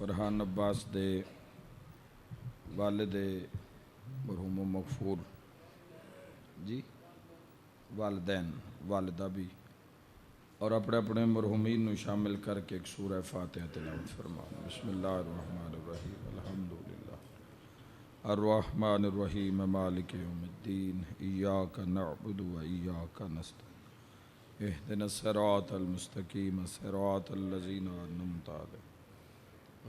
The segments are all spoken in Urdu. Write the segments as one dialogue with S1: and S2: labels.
S1: فرحان عباس دے والد مرحوم و مغفور جی والدین والدہ بھی اور اپنے اپنے مرحومین نو شامل کر کے ایک سورہ فاتحہ تلاوت فرماؤ۔ بسم اللہ الرحمن الرحیم الحمدللہ الرحمن الرحیم مالک یوم الدین ایاک نعبد و ایاک نستعین اہدنا الصراط المستقیم صراط الذین انعمت علیہم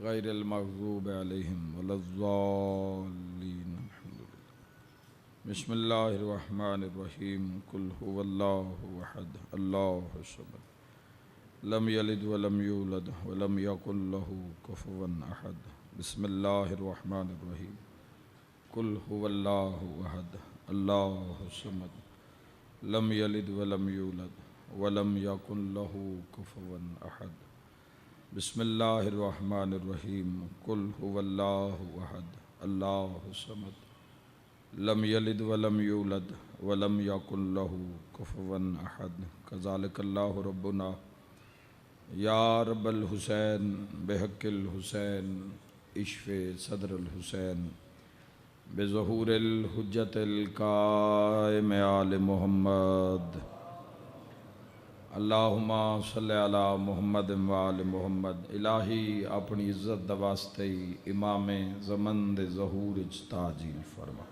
S1: غیر المغضوب علیہم ولا الضالین۔ بسم اللہ الرحمن الرحیم قل هو اللہ احد اللہ الصمد لم یلد ولم یولد ولم یکن له کفوا احد۔ بسم اللہ الرحمن الرحیم قل هو اللہ احد اللہ الصمد لم یلد ولم یولد ولم یکن له کفوا احد۔ بسم اللہ الرحمن الرحیم قل هو اللہ احد اللہ الصمد لم یلد ولم یولد ولم یکن له کفوا احد۔ کذالک اللہ ربنا یا رب الحسین بحق الحسین اشف صدر الحسین بظہور الحجت القائم آل محمد۔ اللہم صلی علی محمد و آل محمد۔ الہی اپنی عزت دواستے امام زمن دے ظہور اچ تاجیل فرما۔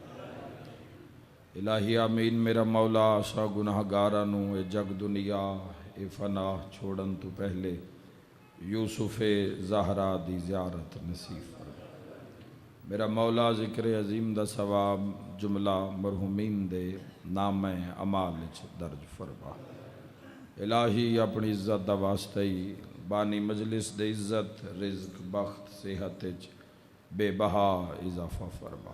S1: الہی آمین۔ میرا مولا سا گناہ گارانو اے جگ دنیا اے فنا چھوڑن تو پہلے یوسف زہرا دی زیارت نصیب فرما۔ میرا مولا ذکر عظیم دا ثواب جملہ مرحومین دے نام اعمال اچ درج فرما۔ الہی اپنی عزت دا واسطہ بانی مجلس دے عزت رزق بخت صحت اچ بے بہا اضافہ فرما۔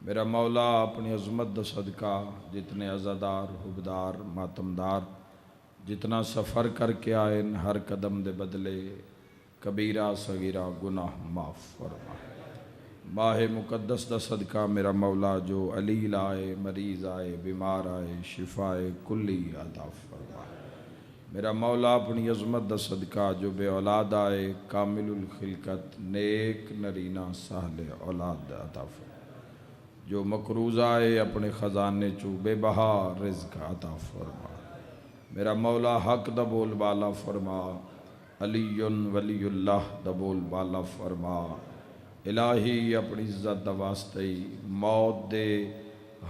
S1: میرا مولا اپنی عظمت دا صدقہ جتنے عزادار حبدار ماتمدار جتنا سفر کر کے آئے ہر قدم دے بدلے کبیرہ صغیرہ گناہ معاف فرما۔ ماہ مقدس دا صدقہ میرا مولا جو علیل آئے مریض آئے بیمار آئے شفائے کلی عطا فرما۔ میرا مولا اپنی عظمت دا صدقہ جو بے اولاد آئے کامل الخلقت نیک نرینہ سہل اولاد عطا فرما۔ جو مقروض آئے اپنے خزانے چو بے بہا رزق عطا فرما۔ میرا مولا حق دا بول بالا فرما علی ولی اللہ دا بول بالا فرما۔ الہی اپنی عزت دا واسطے موت دے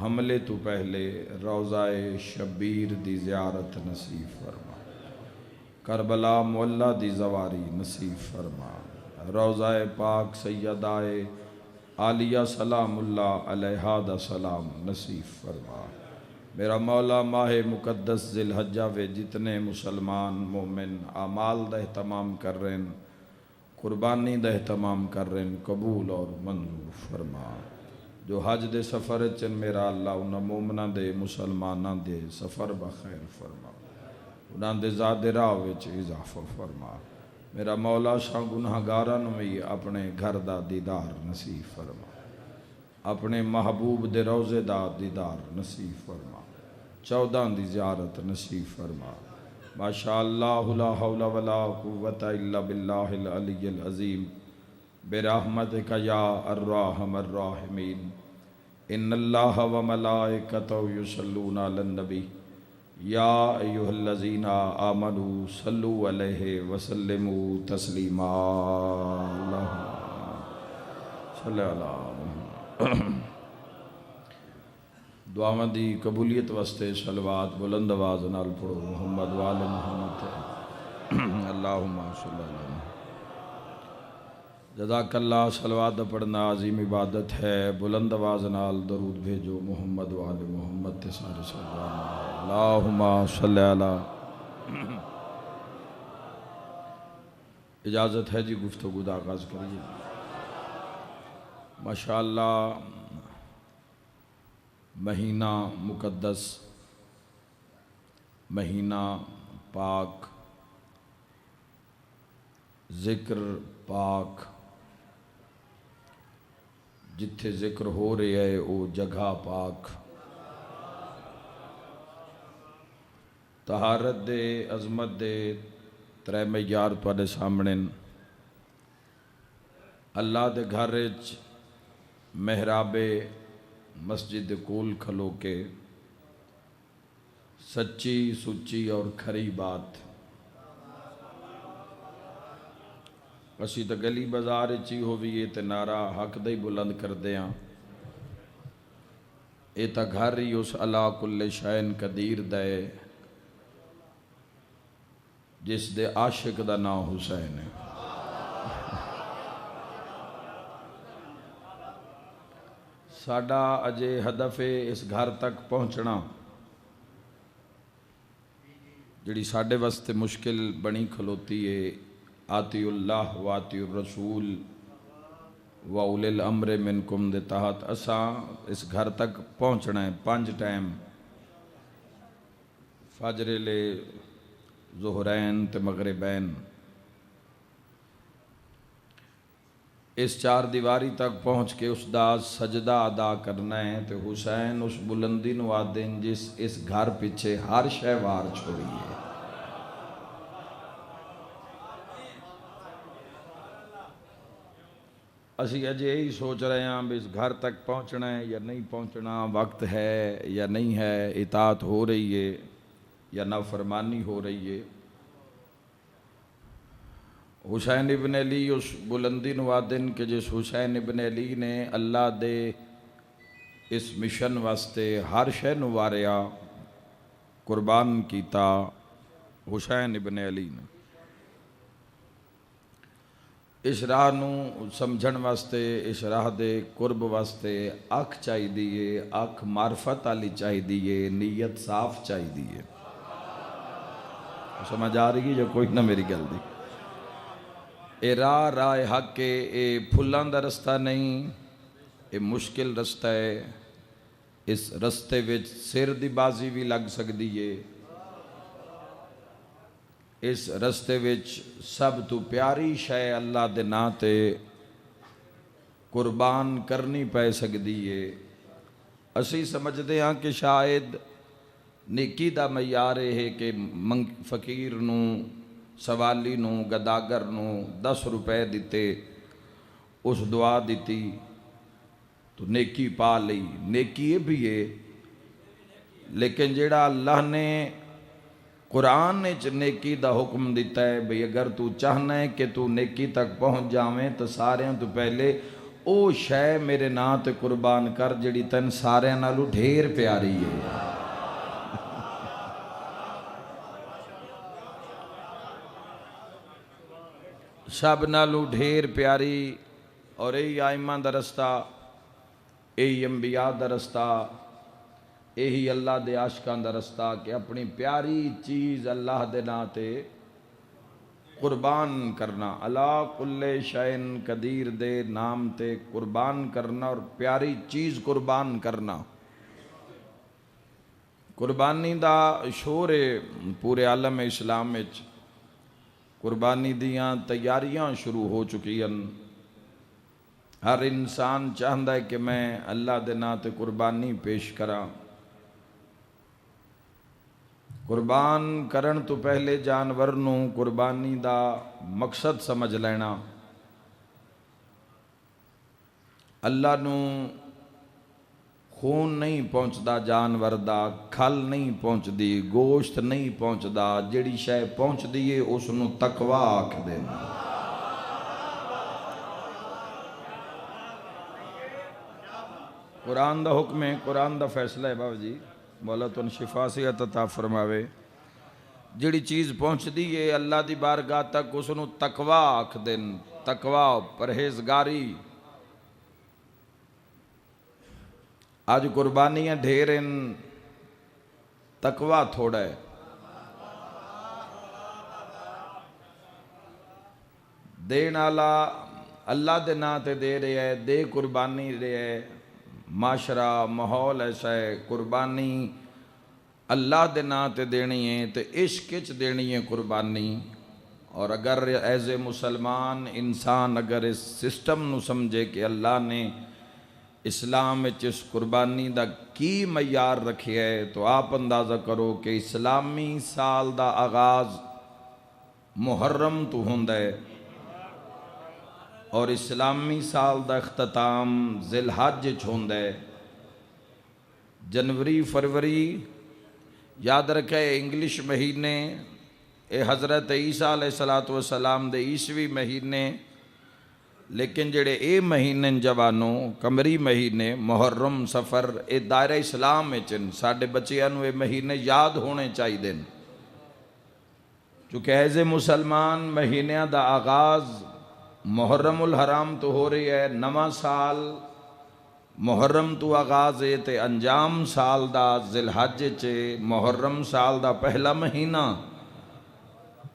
S1: حملے تو پہلے روضہ شبیر دی زیارت نصیب فرما۔ کربلا معلہ دی زواری نصیب فرما۔ روضہ پاک سیدہ عالیہ سلام اللہ علیہا دا سلام نصیب فرما۔ میرا مولا ماہ مقدس ذی الحجہ وے جتنے مسلمان مومن اعمال دا اہتمام کر رہے ہیں قربانی دا اہتمام کر رہے ہیں قبول اور منظور فرما۔ جو حج دے سفر چن میرا اللہ انہاں مومنہ دے مسلمانہ دے سفر بخیر فرما۔ انہاں دے زاد راہ وچ اضافہ فرما۔ میرا مولا شاہ گناہ گاران میں اپنے گھر دا دیدار نصیب فرما۔ اپنے محبوب دے روزے دا دیدار نصیب فرما۔ 14 دی زیارت نصیب فرما۔ ماشاءاللہ لا حول ولا قوت الا باللہ العلی العظیم برحمتک یا الرحم الراحمین۔ ان اللہ و ملائکتہ یصلون علی النبی یا ایہا الذین آمنوا صلوا علیہ وسلموا تسلیما۔ اللہم صلی اللہ علیہ دعاواں دی قبولیت واسطے صلوات بلند آواز نال پڑھو محمد وآل محمد اللہم صلی اللہ علیہ جزاک اللہ۔ صلوات پڑھنا عظیم عبادت ہے۔ بلند آواز نال درود بھیجو محمد وآل محمد تے سارے سلوات اللہم صلی علی۔ اجازت ہے جی گفتگو دا آغاز کریے۔ ماشاءاللہ مہینہ مقدس مہینہ پاک ذکر پاک جتھے ذکر ہو رہے ہے او جگہ پاک طہارت دے عظمت دے ترے معیار تواڈے سامنے اللہ دے گھر وچ محراب مسجد کول کھلو کے سچی سچی اور کھری بات اسی تو گلی بازار چی ہوئیے تے نعرہ حق دے بلند کر دیاں اے تا گھر ہی اس علا کل شین قدیر دے جس دے عاشق دا نام حسین ہے۔ ساڈا اجے ہدف ہے اس گھر تک پہنچنا جڑی ساڈے واسطے مشکل بنی کھلوتی ہے آتی اللہ و آتی الرسول و اولی الامر منکم دے تحت اساں اس گھر تک پہنچنا ہے 5 ٹائم فجر لے ظہرین تے مغربین اس 4 دیواری تک پہنچ کے اس دا سجدہ ادا کرنا ہے تے حسین اس بلندی نو آدین جس اس گھر پیچھے ہر شے وار چھوڑی ہے۔ اسی اجے یہی سوچ رہے ہیں اس گھر تک پہنچنا ہے یا نہیں پہنچنا، وقت ہے یا نہیں ہے، اطاعت ہو رہی ہے یا نافرمانی ہو رہی ہے۔ حسین ابن علی اس بلندی نوادن کہ جس حسین ابن علی نے اللہ دے اس مشن واسطے ہر شے نواریا قربان کیتا حسین ابن علی نے۔ اس راہ نو سمجھن واسطے اس راہ دے قرب واسطے اکھ چاہی دیئے، اکھ معرفت آلی چاہی دیئے، نیت صاف چاہی دیئے۔ سمجھ آ رہی ہے یا کوئی نہ میری گل دی؟ اے راہ حق کے اے پھلان دا رستہ نہیں، اے مشکل رستہ ہے، اس رستے وچ سر دی بازی بھی لگ سکدی ہے، اس رستے وچ سب تو پیاری شے اللہ دے ناں تے قربان کرنی پے سکدی ہے۔ اسی سمجھدے ہاں کہ شاید نیکی دا معیار ہے کہ فقیر نو سوالی نو گداگر نو 10 روپے دیتے اس دعا دیتی تو نیکی پا لئی، نیکی یہ بھی ہے، لیکن جیڑا اللہ نے قرآن نے نیکی دا حکم دیتا ہے بھئی اگر تو چاہنا ہے کہ تو نیکی تک پہنچ جاویں تو سارے تو پہلے او شے میرے نام تے قربان کر جڑی تن سارے نالو ڈھیر پیاری ہے۔ سب نالو ڈھیر پیاری اور یہی آئمہ دا رستہ، یہی انبیاء دا رستہ، یہی اللہ دے عاشقاں دا رستہ کہ اپنی پیاری چیز اللہ دے نام تے قربان کرنا، اللہ کل شین قدیر دے نام تے قربان کرنا اور پیاری چیز قربان کرنا۔ قربانی دا شور ہے پورے عالم اسلام وچ، قربانی دیاں تیاریاں شروع ہو چکی ہیں۔ ہر انسان چاہتا ہے کہ میں اللہ دے نام تے قربانی پیش کراں۔ قربان کرن تو پہلے جانور نو قربانی دا مقصد سمجھ لینا۔ اللہ نو خون نہیں پہنچدا جانور دا، کھل نہیں پہنچ دی، گوشت نہیں پہنچ دا، جڑی شے پہنچ دیئے اس نو تقوی آکھ دینا۔ قرآن دا حکم ہے، قرآن دا فیصلہ ہے بابا جی، مولا تن شفا سے عطا فرماوے۔ جڑی چیز پہنچ دیئے اللہ دی بارگاہ تک اس نو تقوی آکھ دین، تقوی پرہیزگاری۔ آج قربانیاں ڈھیر ہیں، تقوی تھوڑا ہے۔ دین اللہ دے نام تے دے رہے ہے، دے قربانی رہے ہے، معاشرہ ماحول ایسا ہے، قربانی اللہ دے نام تے دینی ہے تے عشق وچ دینی ہے قربانی۔ اور اگر ایز اے مسلمان انسان اگر اس سسٹم نو سمجھے کہ اللہ نے اسلام وچ اس قربانی دا کی معیار رکھے ہے تو آپ اندازہ کرو کہ اسلامی سال دا آغاز محرم تو ہوندا ہے، اور اسلامی سال دا اختتام ذی الحج ہوندا ہے۔ جنوری فروری یاد رکھے انگلش مہینے اے حضرت عیسیٰ علیہ السلام دے عیسوی مہینے، لیکن جڑے اے مہینے جوانوں قمری مہینے محرم سفر اے دائرہ اسلام چن ساڈے بچیاں نوں اے مہینے یاد ہونے چاہیے دن، چونکہ ایز مسلمان مہینیاں دا آغاز محرم الحرام تو ہو رہی ہے، نواں سال محرم تو آغاز ہے تے انجام سال دا ذی الحج چے محرم سال دا پہلا مہینہ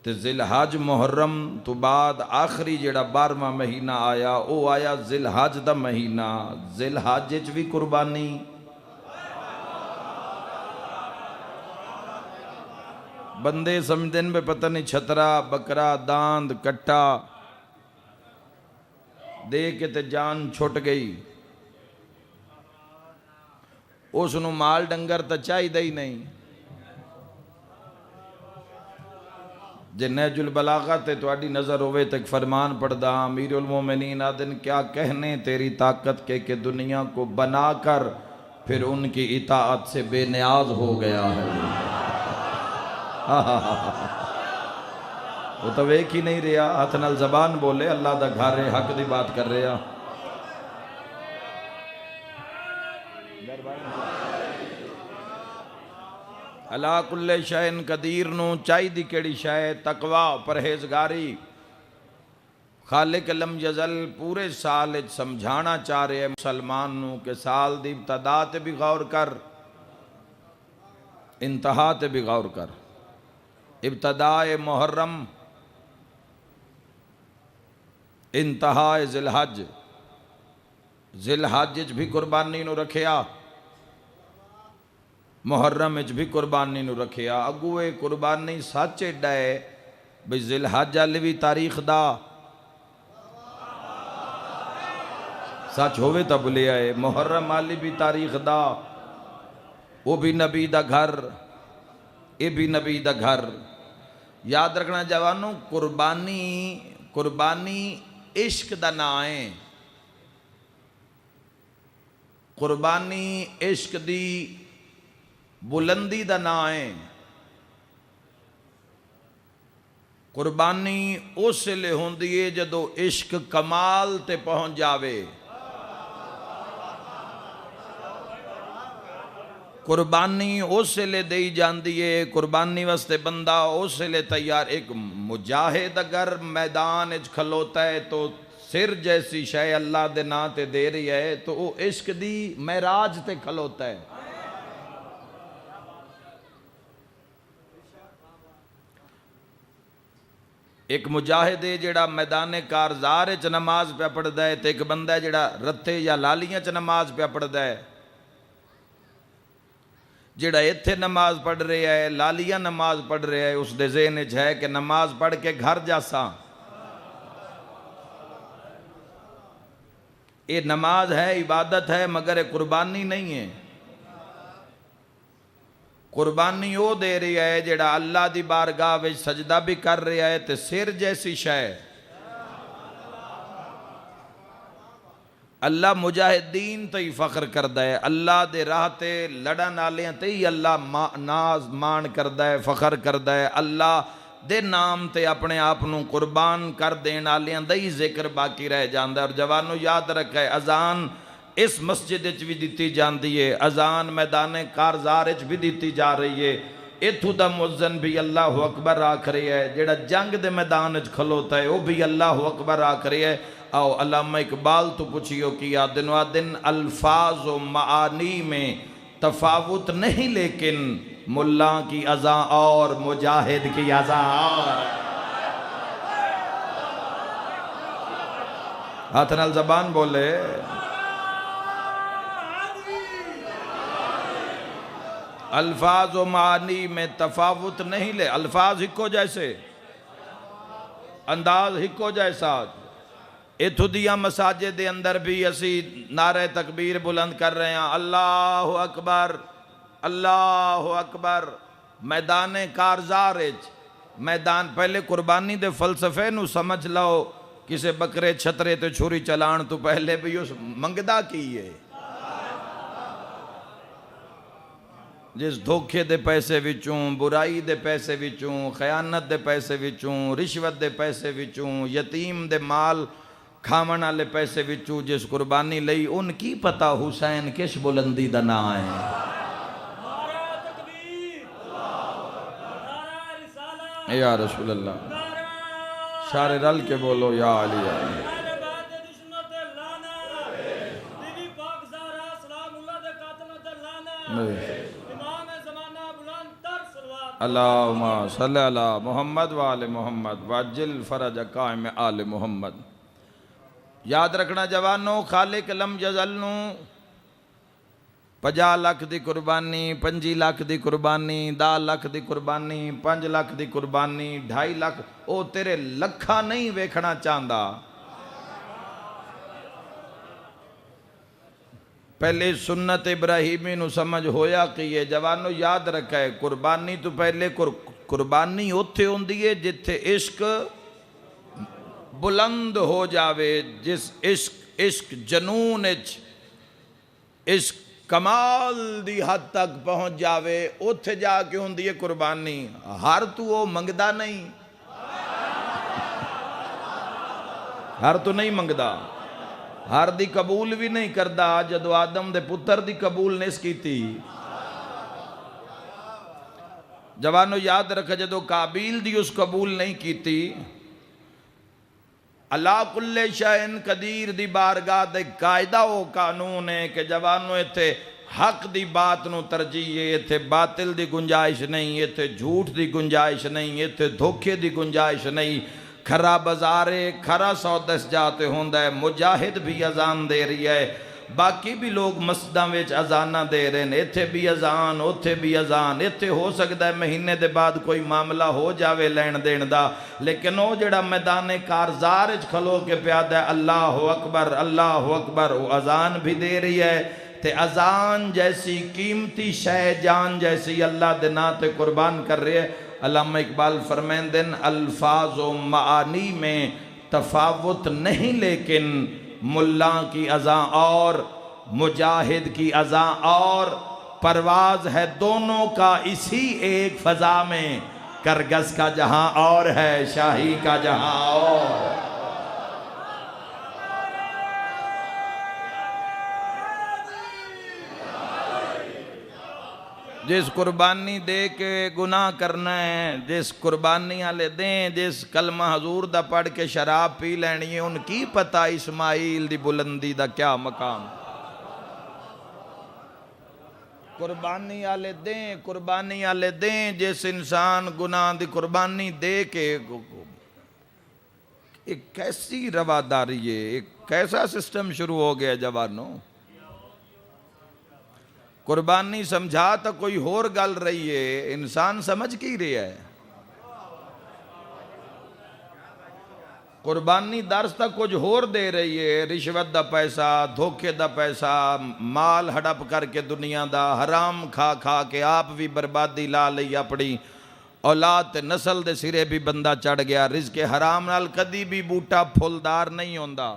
S1: تے ذی الحج محرم تو بعد آخری جڑا 12واں مہینہ آیا او آیا ذی الحج دا مہینہ۔ ذی الحج وچ بھی قربانی بندے سمجھدن پہ پتہ نہیں چھترا بکرا داند کٹا دے کے تے جان چھٹ گئی، اس نو مال ڈنگر تا چاہیے ہی نہیں۔ جے نہج البلاغہ تے تواڈی نظر ہوئے تے ایک فرمان پڑھدا امیر المومنین آدن کیا کہنے تیری طاقت کے کہ دنیا کو بنا کر پھر ان کی اطاعت سے بے نیاز ہو گیا ہے۔ وہ تو ایک ہی نہیں رہا، ہاتھ نال زبان بولے اللہ دا گھر ہے، حق دی بات کر رہا۔ اللہ کل شئین قدیر نو چاہی دی کیڑی شے تقوی پرہیزگاری خالق لم یزل پورے سال سمجھانا چاہ رہے ہیں مسلمان نو کہ سال دی ابتدا تے بھی غور کر انتہا تے بھی غور کر۔ ابتدائے محرم انتہائے ذی الحج، ذی الحج بھی قربانی نو رکھیا، محرم بھی قربانی نو رکھیا۔ اگوے قربانی سچ ایڈا ہے بھئی ذی الحج والی بھی تاریخ دا سچ ہوئے تا بلیا ہے، محرم والی بھی تاریخ دا، وہ بھی نبی دا گھر، یہ بھی نبی دا گھر۔ یاد رکھنا جوانوں قربانی عشق دا نا ہے، قربانی عشق دی بلندی دا نا ہے۔ قربانی اس لئے ہوندی ہے جدو عشق کمال تے پہنچ جاوے، قربانی اس لئے دی جاندی ہے، قربانی واسطے بندہ اس لئے تیار۔ ایک مجاہد اگر میدان اچ کھلوتا ہے تو سر جیسی شے اللہ دے نا تے دے رہی ہے تو وہ عشق دی معراج تے کھلوتا ہے۔ ایک مجاہد ہے جڑا میدان کارزار چ نماز پہ پڑھدا ہے تے ایک بندہ ہے جڑا رتے یا لالیاں چ نماز پہ پڑھدا ہے۔ جڑا ایتھے نماز پڑھ رہے ہے لالیاں نماز پڑھ رہے ہے اس دے ذہن وچ ہے کہ نماز پڑھ کے گھر جاساں۔ یہ نماز ہے عبادت ہے مگر یہ قربانی نہیں ہے۔ قربانی وہ دے رہی ہے جڑا اللہ دی بارگاہ وچ سجدہ بھی کر رہا ہے تے سر جیسی شے۔ اللہ مجاہدین تے ہی فخر کردا ہے، اللہ دے راہ تے لڑن والیاں تے ہی اللہ ناز مان کردا ہے، فخر کردا ہے۔ اللہ دے نام تے اپنے آپ نو قربان کر دین والیاں دا ہی ذکر باقی رہ جاندا ہے۔ اور جوانوں یاد رکھے اذان اس مسجد وچ بھی دتی جاندی ہے، اذان میدان کارزار وچ بھی دتی جا رہی ہے۔ ایتھوں دا مؤذن بھی اللہ اکبر آکھ رہی ہے، جڑا جنگ دے میدان وچ کھلوتا ہے وہ بھی اللہ اکبر آکھ رہی ہے۔ آؤ علامہ اقبال تو پوچھئو کہ آدن و آدن الفاظ و معانی میں تفاوت نہیں لیکن ملا کی اذان اور مجاہد کی اذان اور۔ ہاتھ نال زبان بولے الفاظ و معانی میں تفاوت نہیں لے، الفاظ ہکو جیسے انداز ہکو جیسا۔ اتھو دیا مساجد دے اندر بھی اسی نعرہ تکبیر بلند کر رہے ہیں، اللہ اکبر اللہ اکبر۔ میدان کارزار میدان پہلے قربانی دے فلسفے نو سمجھ لو کسے بکرے چھترے تے چھری چلان تو پہلے بھی اس منگدہ کیے جس دھوکے دے پیسے وچوں، برائی دے پیسے وچوں، خیانت دے پیسے وچوں، رشوت دے پیسے وچوں، یتیم دے مال کھاون والے پیسے وچوں جس قربانی لئی، ان کی پتہ حسین کس بلندی دا نا ہے۔ یا رسول اللہ، شار رل کے بولو یا علی یا علی۔ اللہم صلی علی محمد وآل محمد وعجل فرج قائم آل محمد۔ یاد رکھنا جوانوں، خالق لم یزلنو 50 لاکھ دی قربانی، 25 لاکھ دی قربانی، 10 لاکھ دی قربانی، 5 لاکھ دی قربانی، 2.5 لاکھ، او تیرے لکھا نہیں ویکھنا چاہندا۔ پہلے سنت ابراہیمی نو سمجھ ہویا کہ یہ جوانو یاد رکھا ہے، قربانی تو پہلے قربانی اتھے ہوندی ہے جتھے عشق بلند ہو جاوے، جس عشق جنون عشق کمال دی حد تک پہنچ جاوے، اتھے جا کے ہوندی ہے قربانی۔ ہر تو وہ منگدہ نہیں، ہر تو نہیں منگدہ، ہر دی قبول بھی نہیں کردہ۔ جدو آدم دے پتر دی قبول نہیں کی تھی، جوانو یاد رکھا جدو قابیل دی اس قبول نہیں کی تھی، اللہ کل شئین قدیر دی بارگاہ دے قائدہ و قانون ہے کہ جوانو ایتھے حق دی بات نو ترجیح ہے، ایتھے باطل دی گنجائش نہیں، ایتھے جھوٹ دی گنجائش نہیں، ایتھے دھوکے دی گنجائش نہیں۔ کھرا بازارے کھرا سودس جاتے ہوندہ ہے، مجاہد بھی اذان دے رہی ہے، باقی بھی لوگ مسجداں وچ اذانہ دے رہے ہیں، ایتھے بھی اذان اوتھے بھی اذان، ایتھے ہو سکتا ہے مہینے دے بعد کوئی معاملہ ہو جاوے لین دین دا، لیکن وہ جڑا میدان کارزار وچ کھلو کے پیادہ ہے اللہ اکبر، وہ اذان بھی دے رہی ہے۔ تے اذان جیسی قیمتی شے، جان جیسی اللہ دے نا تے قربان کر رہے ہیں۔ علامہ اقبال فرمیندن الفاظ و معانی میں تفاوت نہیں، لیکن ملان کی اذان اور مجاہد کی اذان اور، پرواز ہے دونوں کا اسی ایک فضا میں، کرگس کا جہاں اور ہے شاہی کا جہاں اور۔ جس قربانی دے کے گناہ کرنا ہے، جس قربانی آلے دیں، جس کلمہ حضور دا پڑھ کے شراب پی لینی ہے، ان کی پتہ اسماعیل دی بلندی دا کیا مقام۔ قربانی آلے دیں، جس انسان گناہ دی قربانی دے کے، ایک کیسی رواداری ہے، ایک کیسا سسٹم شروع ہو گیا جوانوں۔ قربانی سمجھا تا کوئی اور گل رہی ہے، انسان سمجھ کی رہا ہے۔ قربانی درس تا کچھ اور دے رہی ہے، رشوت دا پیسہ، دھوکے دا پیسہ، مال ہڑپ کر کے دنیا دا، حرام کھا کھا کے آپ بھی بربادی لا لئی اپنی اولاد تے نسل دے سرے بھی بندہ چڑھ گیا۔ رزق حرام نال کدی بھی بوٹا پھولدار نہیں ہوندا۔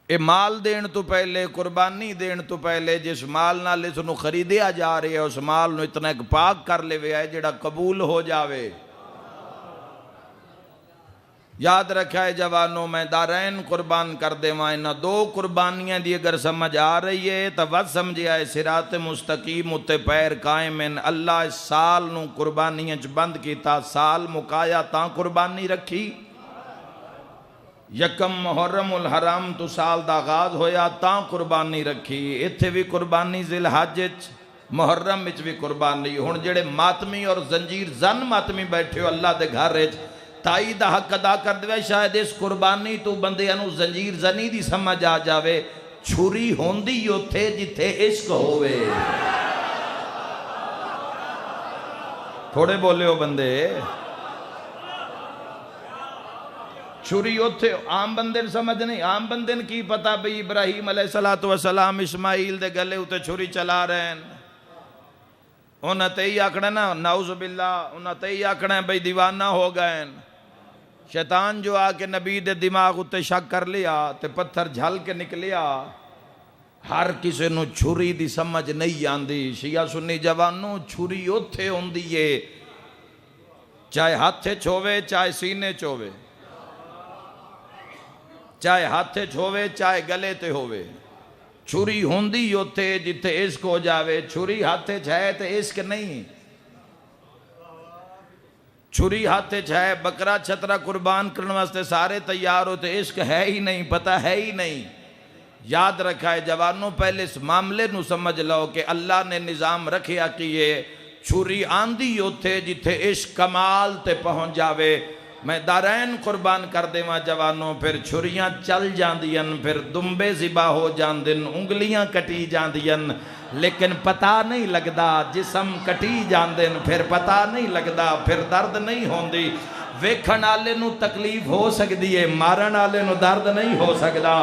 S1: اے مال دین تو پہلے، قربانی دین تو پہلے جس مال نال اس نو خریدیا جا رہے ہے، اس مال نو اتنا ایک پاک کر لے وے ہے جڑا قبول ہو جاوے۔ یاد رکھا ہے جوانوں، میں دارین قربان کر دے مائنہ، 2 قربانیاں دی اگر سمجھ آ رہی ہے تو وقت سمجھے آئے صراط مستقیم اتے پیر قائم ہیں۔ اللہ اس سال نو قربانیاں بند کیتا، سال مکایا تاں قربانی رکھی، یکم محرم الحرام تو سال دا آغاز ہویا تاں قربانی رکھی، ایتھے بھی قربانی ذی الحج محرم وچ بھی قربانی۔ ہن جڑے ماتمی اور زنجیر زن ماتمی بیٹھے ہو اللہ دے گھر وچ، تائی دا حق ادا کر دے، شاید اس قربانی تو بندے انو زنجیر زنی دی سمجھ آ جاوے، چھری ہوندی اوتھے جتھے عشق ہوئے۔ تھوڑے بولے ہو بندے، چھری اوتھے عام بندے سمجھ نہیں، عام بندے کی پتا بھئی ابراہیم علیہ السلام اسماعیل دے گلے اتے چھری چلا رہے ہیں۔ انہاں تے ہی آکھنا نا نعوذ باللہ انہاں تے ہی آکھنا ہے بھئی دیوانہ ہو گئے. شیطان جو آ کے نبی دے دماغ اتے شک کر لیا تے پتھر جھل کے نکلیا. ہر کسے نو چھری دی سمجھ نہیں آندی. شیعہ سنی جوانوں چھری اوتھے ہوندی ہے چاہے ہاتھے چھووے چاہے سینے چھووے, چاہے ہاتھے چھووے چاہے گلے تے ہووے. چھری ہوندی اوتھے جتھے عشق ہو جاوے. چھری ہاتھے چھائے تے عشق نہیں. چھری ہاتھے چھائے بکرا چھترا قربان کرنے واسطے سارے تیار ہوتے, عشق ہے ہی نہیں, پتہ ہے ہی نہیں. یاد رکھا ہے جوانوں, پہلے اس معاملے نو سمجھ لو کہ اللہ نے نظام رکھیا کیے. چھری آندھی ہوتے جتھے عشق کمال تے پہنچ جاوے. میں دارین قربان کر دے ماں جوانوں, پھر چھریاں چل جاندین, پھر دمبے ذبح ہو جاندن, انگلیاں کٹی جاندین, لیکن پتہ نہیں لگدا. جسم کٹی جاندن پھر پتہ نہیں لگدا, پھر درد نہیں ہوندی. ویکھن آلے نو تکلیف ہو سکدی ہے, مارن آلے نو درد نہیں ہو سکدا.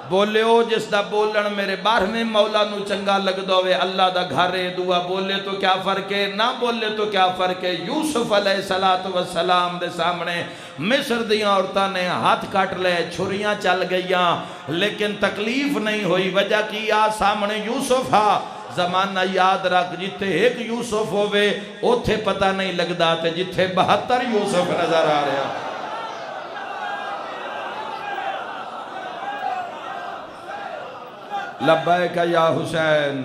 S1: بولے ہو جس دا بولن میرے باہریں مولا نو چنگا لگ دوے, اللہ دا گھارے دعا بولے تو کیا فرق ہے, نہ بولے تو کیا فرق ہے. یوسف علیہ السلام دے سامنے مصر دیاں عورتاں نے ہاتھ کاٹ لے, چھریاں چل گئیاں, لیکن تکلیف نہیں ہوئی. وجہ کی آ سامنے یوسف ہا. زمانہ یاد رکھ, جتھے ایک یوسف ہوئے اوتھے پتہ نہیں لگدا تے جتھے 72 یوسف نظر آ رہا. لبیک یا حسین.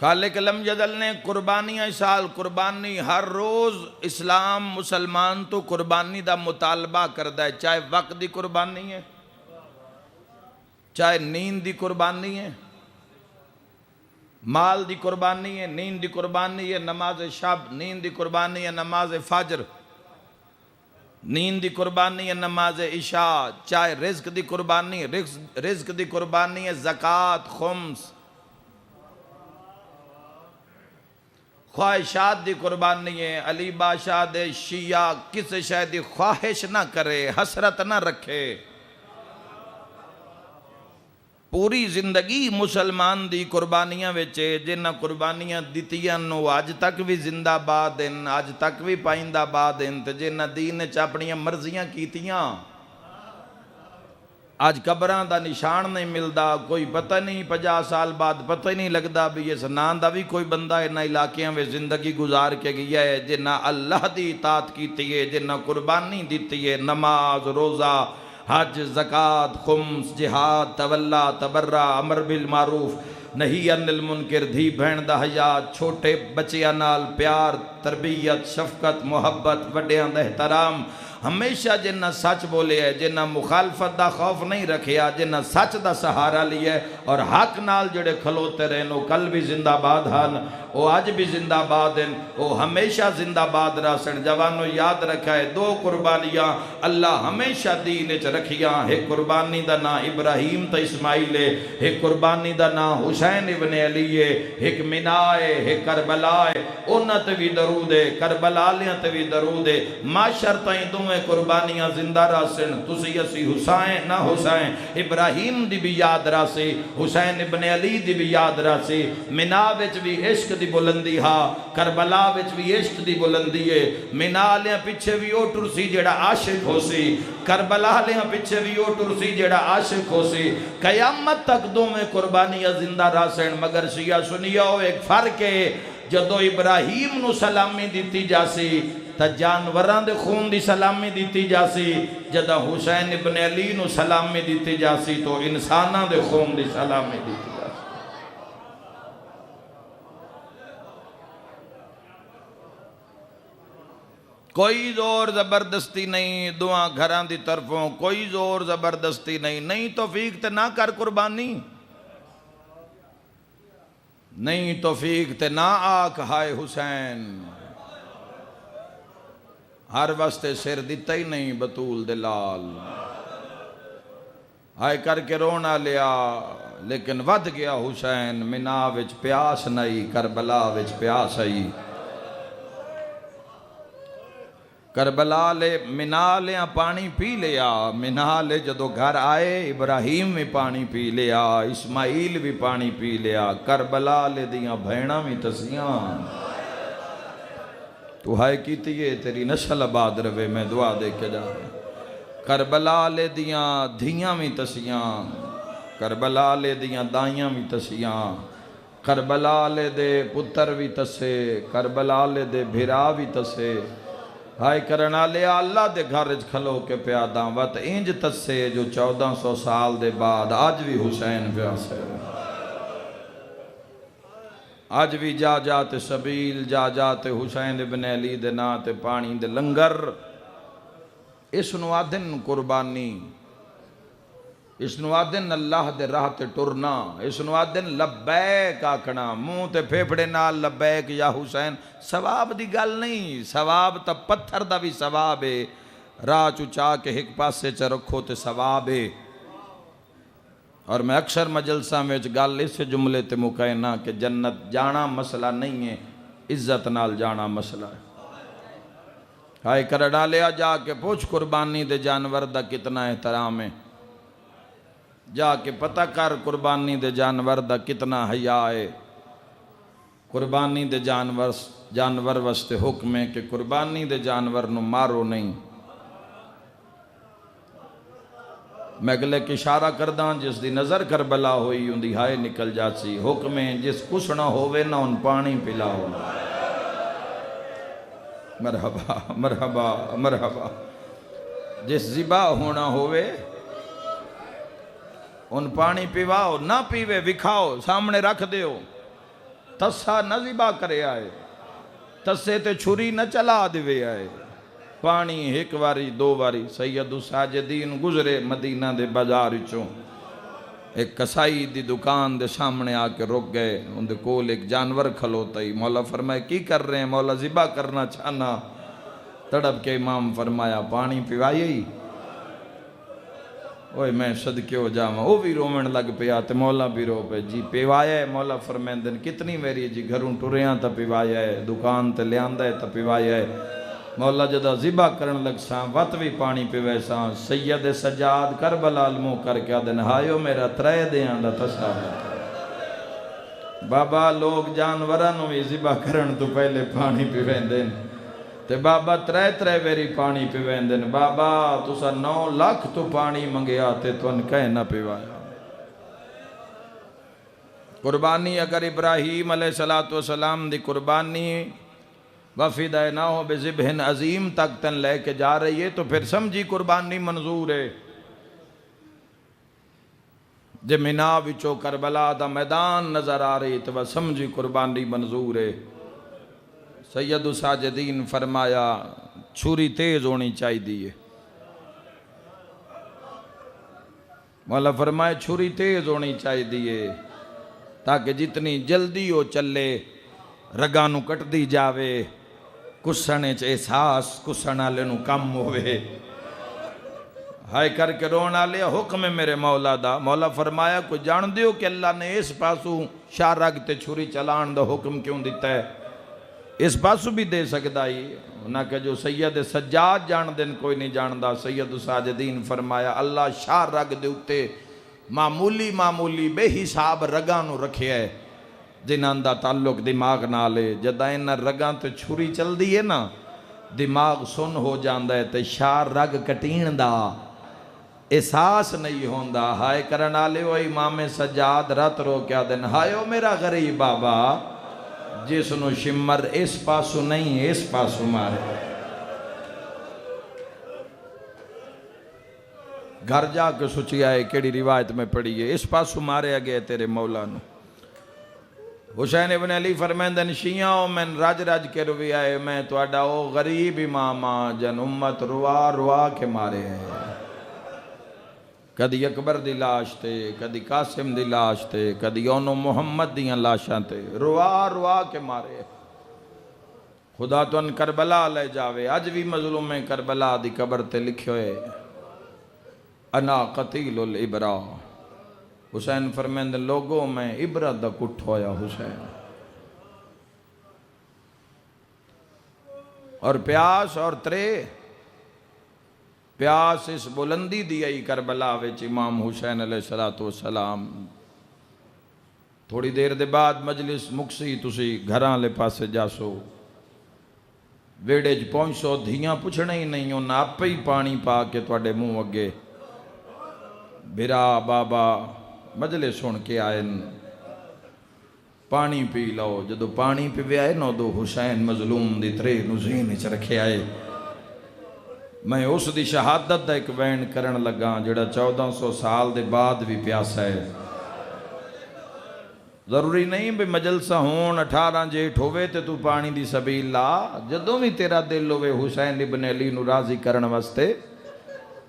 S1: خالق لم یزل نے قربانیاں سال قربانی ہر روز اسلام مسلمان تو قربانی دا مطالبہ کردہ ہے. چاہے وقت دی قربانی ہے, چاہے نیند دی قربانی ہے, مال دی قربانی ہے, نیند دی قربانی ہے, نماز شب, نیند دی قربانی ہے, نماز فجر, نیند دی قربانی ہے, نماز عشاء. چاہے رزق دی قربانی ہے, رزق دی قربانی ہے زکوٰۃ, خمس. خواہشات دی قربانی ہے. علی بادشاہ دے شیعہ کس شے دی خواہش نہ کرے, حسرت نہ رکھے. پوری زندگی مسلمان دی قربانیاں ویچے, جنہ قربانیاں دیتیاں نو آج تک بھی زندہ باد ہیں, آج تک بھی پائندہ باد ہیں. تے جنہ دین چاپڑیاں مرضیاں کیتیاں آج قبران دا نشان نہیں ملدا. کوئی پتہ نہیں 50 سال بعد پتہ نہیں لگدا بھی اس نام دا بھی کوئی بندہ ہے نہ علاقیاں میں زندگی گزار کے گیا ہے جنہ اللہ دی اطاعت کیتی ہے, جنہ قربانی دیتی ہے. نماز, روزہ, حج, زکوٰۃ, خمس, جہاد, تولا, تبرہ, امر بالمعروف, نہی عن المنکر, دھی بہن دا حیات, چھوٹے بچیاں نال پیار, تربیت, شفقت, محبت, وڈیاں دا احترام. ہمیشہ جنہ سچ بولے ہے, جنہ مخالفت دا خوف نہیں رکھیا, جنہ سچ دا سہارا لیا ہے اور حق نال جڑے کھلوتے رہے نو کل بھی زندہ باد ہن, او آج بھی زندہ باد ہیں, او ہمیشہ زندہ باد راسن. جوانوں یاد رکھا ہے 2 قربانیاں اللہ ہمیشہ دین چ رکھیاں. ایک قربانی دا نا ابراہیم تا اسماعیل ہے, ایک قربانی دا نا حسین ابن علی ہے, ایک منہ ہے, ایک کربلا ہے. انہاں تے بھی درود ہے, کربلا لیاں تے بھی درود ہے. معاشر تائیں دوئے قربانیاں زندہ راسن. تسی اسی حسین نہ حسین ابراہیم دی بھی یاد راسی, حسین ابن علی دی بھی یاد راسی. منہ وچ بھی عشق دی بلندی ہا, کربلا وچ بھی عشق دی بلندی ہے. منہ لیاں پیچھے بھی او ٹرسی جڑا عاشق ہو سی, کربلا لیاں پیچھے بھی او ٹرسی جڑا عاشق ہو سی. قیامت تک دو میں قربانیاں زندہ راسن. مگر شیعہ سنیو ایک فرق ہے, جدو ابراہیم نو سلامی دیتی جاسی تا جانوران دے خون دی سلامی دیتی جاسی, جدہ حسین ابن علی نو سلامی دیتی جاسی تو انساناں دے خون دی سلامی دیتی جاسی. کوئی زور زبردستی نہیں دعا گھران دی طرفوں, کوئی زور زبردستی نہیں. نہیں توفیق تے نہ کر قربانی, نہیں توفیق تے نہ آکھ ہائے حسین. ہر واسطے سر دیتا ہی نہیں بطول دلال, ہائے کر کے رونا لیا لیکن ود گیا حسین. منہ وچ پیاس نہیں, کربلا وچ پیاس آئی. کربلا لے منا لیا پانی پی لیا، منا لے جدو گھر آئے ابراہیم بھی پانی پی لیا، اسماعیل بھی پانی پی لیا، کربلا لے دیاں بھیڑاں بھی تسیاں، تو ہائے کیتی ہے تیری نسل آباد روے، میں دعا دے کے جا رہا ہوں۔ کربلا لے دیاں دھیاں بھی تسیاں، کربلا لے دیاں دائیاں بھی تسیاں، کربلا لے دے پتر بھی تسے، کربلا لے دے بھرا بھی تسے، ہائے کرنا لیا اللہ دے گھر کھلو کے پیاداں وط انج تسے جو 1400 سال دے بعد آج بھی حسین پیاسے، آج بھی جا جاتے سبیل جا جاتے حسین ابن علی دے نا تے پانی دے لنگر، اس نوادن قربانی، اس نوادن اللہ دے راہ تے ٹرنا، اس نوادن لبیک آکھنا، منہ تے پھیپڑے نال لبیک یا حسین، ثواب دی گل نہیں، ثواب تا پتھر دا بھی ثواب ہے، راہ چچا کے ایک پاسے چ رکھو تے ثواب ہے۔ اور میں اکثر مجلسہ میں گل اس جملے تے مکینا کہ جنت جانا مسئلہ نہیں ہے، عزت نال جانا مسئلہ ہے۔ ہائے کرنا لیا جا کے پوچھ قربانی دے جانور دا کتنا احترام ہے، جا کے پتہ کر قربانی دے جانور دا کتنا حیا ہے، قربانی دے جانور واسطے حکم ہے کہ قربانی دے جانور نو مارو نہیں۔ میں اگلے کی اشارہ کرداں جس دی نظر کربلا ہوئی ان دی ہائے نکل جاتی، حکم ہے جس کچھ نہ ہووے نہ ان پانی پلاؤ، مرحبا مرحبا مرحبا، جس ذبح ہونا ہووے ان پانی پیواؤ، نہ پیوے وکھاؤ سامنے رکھ دیو، تسا نہ ذبح کرے آئے، تسے تے چھری نہ چلا دیوے آئے، پانی ایک واری دو واری۔ سید الساجدین گزرے مدینہ دے بازار چوں، ایک کسائی دی دکان دے سامنے آ کے رک گئے، ان دے کول ایک جانور کھلوتا ہی، مولا فرمائے کی کر رہے ہیں؟ مولا ذبح کرنا چاہنا، تڑپ کے امام فرمایا پانی پیوائے ہی، اوہ میں صدقے ہو جاواں، وہ بھی رومن لگ پیا تے مولا بھی رو پہ، جی پیوایا ہے؟ مولا فرمیندن کتنی میری جی گھروں ٹریاں تا پیوایا ہے، دکان تے لیاندہ ہے تا پیوایا ہے۔ مولا جدہ ذبح کرن لگ ساں وقت بھی پانی پیوے ساں، سید سجاد کربلا علمو کر کے آدن ہائیو میرا ترے دیاں دا تصاوت، بابا لوگ جانورانو بھی ذبح کرن تو پہلے پانی پیویندن، تے بابا ترے ویری پانی پیویندن، بابا تسا 9 لاکھ تو پانی منگیا تے تو ان کہے نہ پیوایا۔ قربانی اگر ابراہیم علیہ السلام دی قربانی وَفِدَيْنَاهُ بِذِبْحٍ عظیم تک تن لے کے جا رہی ہے تو پھر سمجھی قربانی منظور ہے۔ جب منا وچو کربلا دا میدان نظر آ رہی تو وہ سمجھی قربانی منظور ہے۔ سید الساجدین فرمایا چھری تیز ہونی چاہی دیئے، مولا فرمائے چھری تیز ہونی چاہی دیئے تاکہ جتنی جلدی ہو چلے رگانو کٹ دی جاوے، کسنے چ احساس کسنا لینو کم ہوئے، ہائے کر کے رونا لیا حکم ہے میرے مولا دا۔ مولا فرمایا کوئی جان دیو کہ اللہ نے اس پاسو شاہ رگ تے چھری چلان دا حکم کیوں دیتا ہے؟ اس پاسو بھی دے سکتا ہی نہ کہ جو سید سجاد جان دن کوئی نہیں جاندہ۔ سید الساجدین فرمایا اللہ شاہ رگ دے اتے معمولی بے حساب رگانو رکھے ہے جنہاں دا تعلق دماغ نالے، جدہ انہا رگاں تے چھری چل دی ہے نا دماغ سن ہو جاندہ ہے تے شاہ رگ کٹین دا احساس نہیں ہوندہ۔ ہائے کرنا لے وہ امام سجاد رات رو کیا دن ہائیو میرا غریب بابا جس نو شمر اس پاسو نہیں اس پاسو مارے، گھر جا کے سوچی آئے کیڑی روایت میں پڑھی ہے اس پاسو مارے گئے تیرے مولا نو۔ حسین ابن علی فرمیندن شیعوں میں رج کے روی آئے میں تو اڈا او غریب امامہ جن امت روا کے مارے ہیں، کدی اکبر دی لاش تے کدی قاسم دی لاش تے کدی اونو محمد دیاں لاشاں تے روا کے مارے۔ خدا تو ان کربلا لے جاوے، آج بھی مظلوم میں کربلا دی قبر تے لکھے ہوئے انا قتیل العبرہ، حسین فرمیندن لوگوں میں عبرت دا کٹ ہویا حسین، اور پیاس اور ترے پیاس اس بلندی دی آئی کربلا وچ امام حسین علیہ السلام تھوڑی دیر دے بعد مجلس مکسی تسی گھراں لے پاسے جاسو ویڑے چ پہنچو دھیاں پوچھنا ہی نہیں انہاں آپ ہی پانی پا کے تواڈے منہ اگے بھرا بابا مجلس سن کے آئے پانی پی لو جدو پانی پی آئے نو دو حسین مظلوم دی ترے نزین چ رکھے آئے میں اس دی شہادت دا ایک وین کرن لگا جڑا 1400 سال دے بعد بھی پیاسا ہے ضروری نہیں بھی مجلسہ ہون 18 جیٹھ ہوئے تے تو پانی دی سبیل لا جدوں بھی تیرا دل ہوئے حسین ابن علی نو راضی کرن واسطے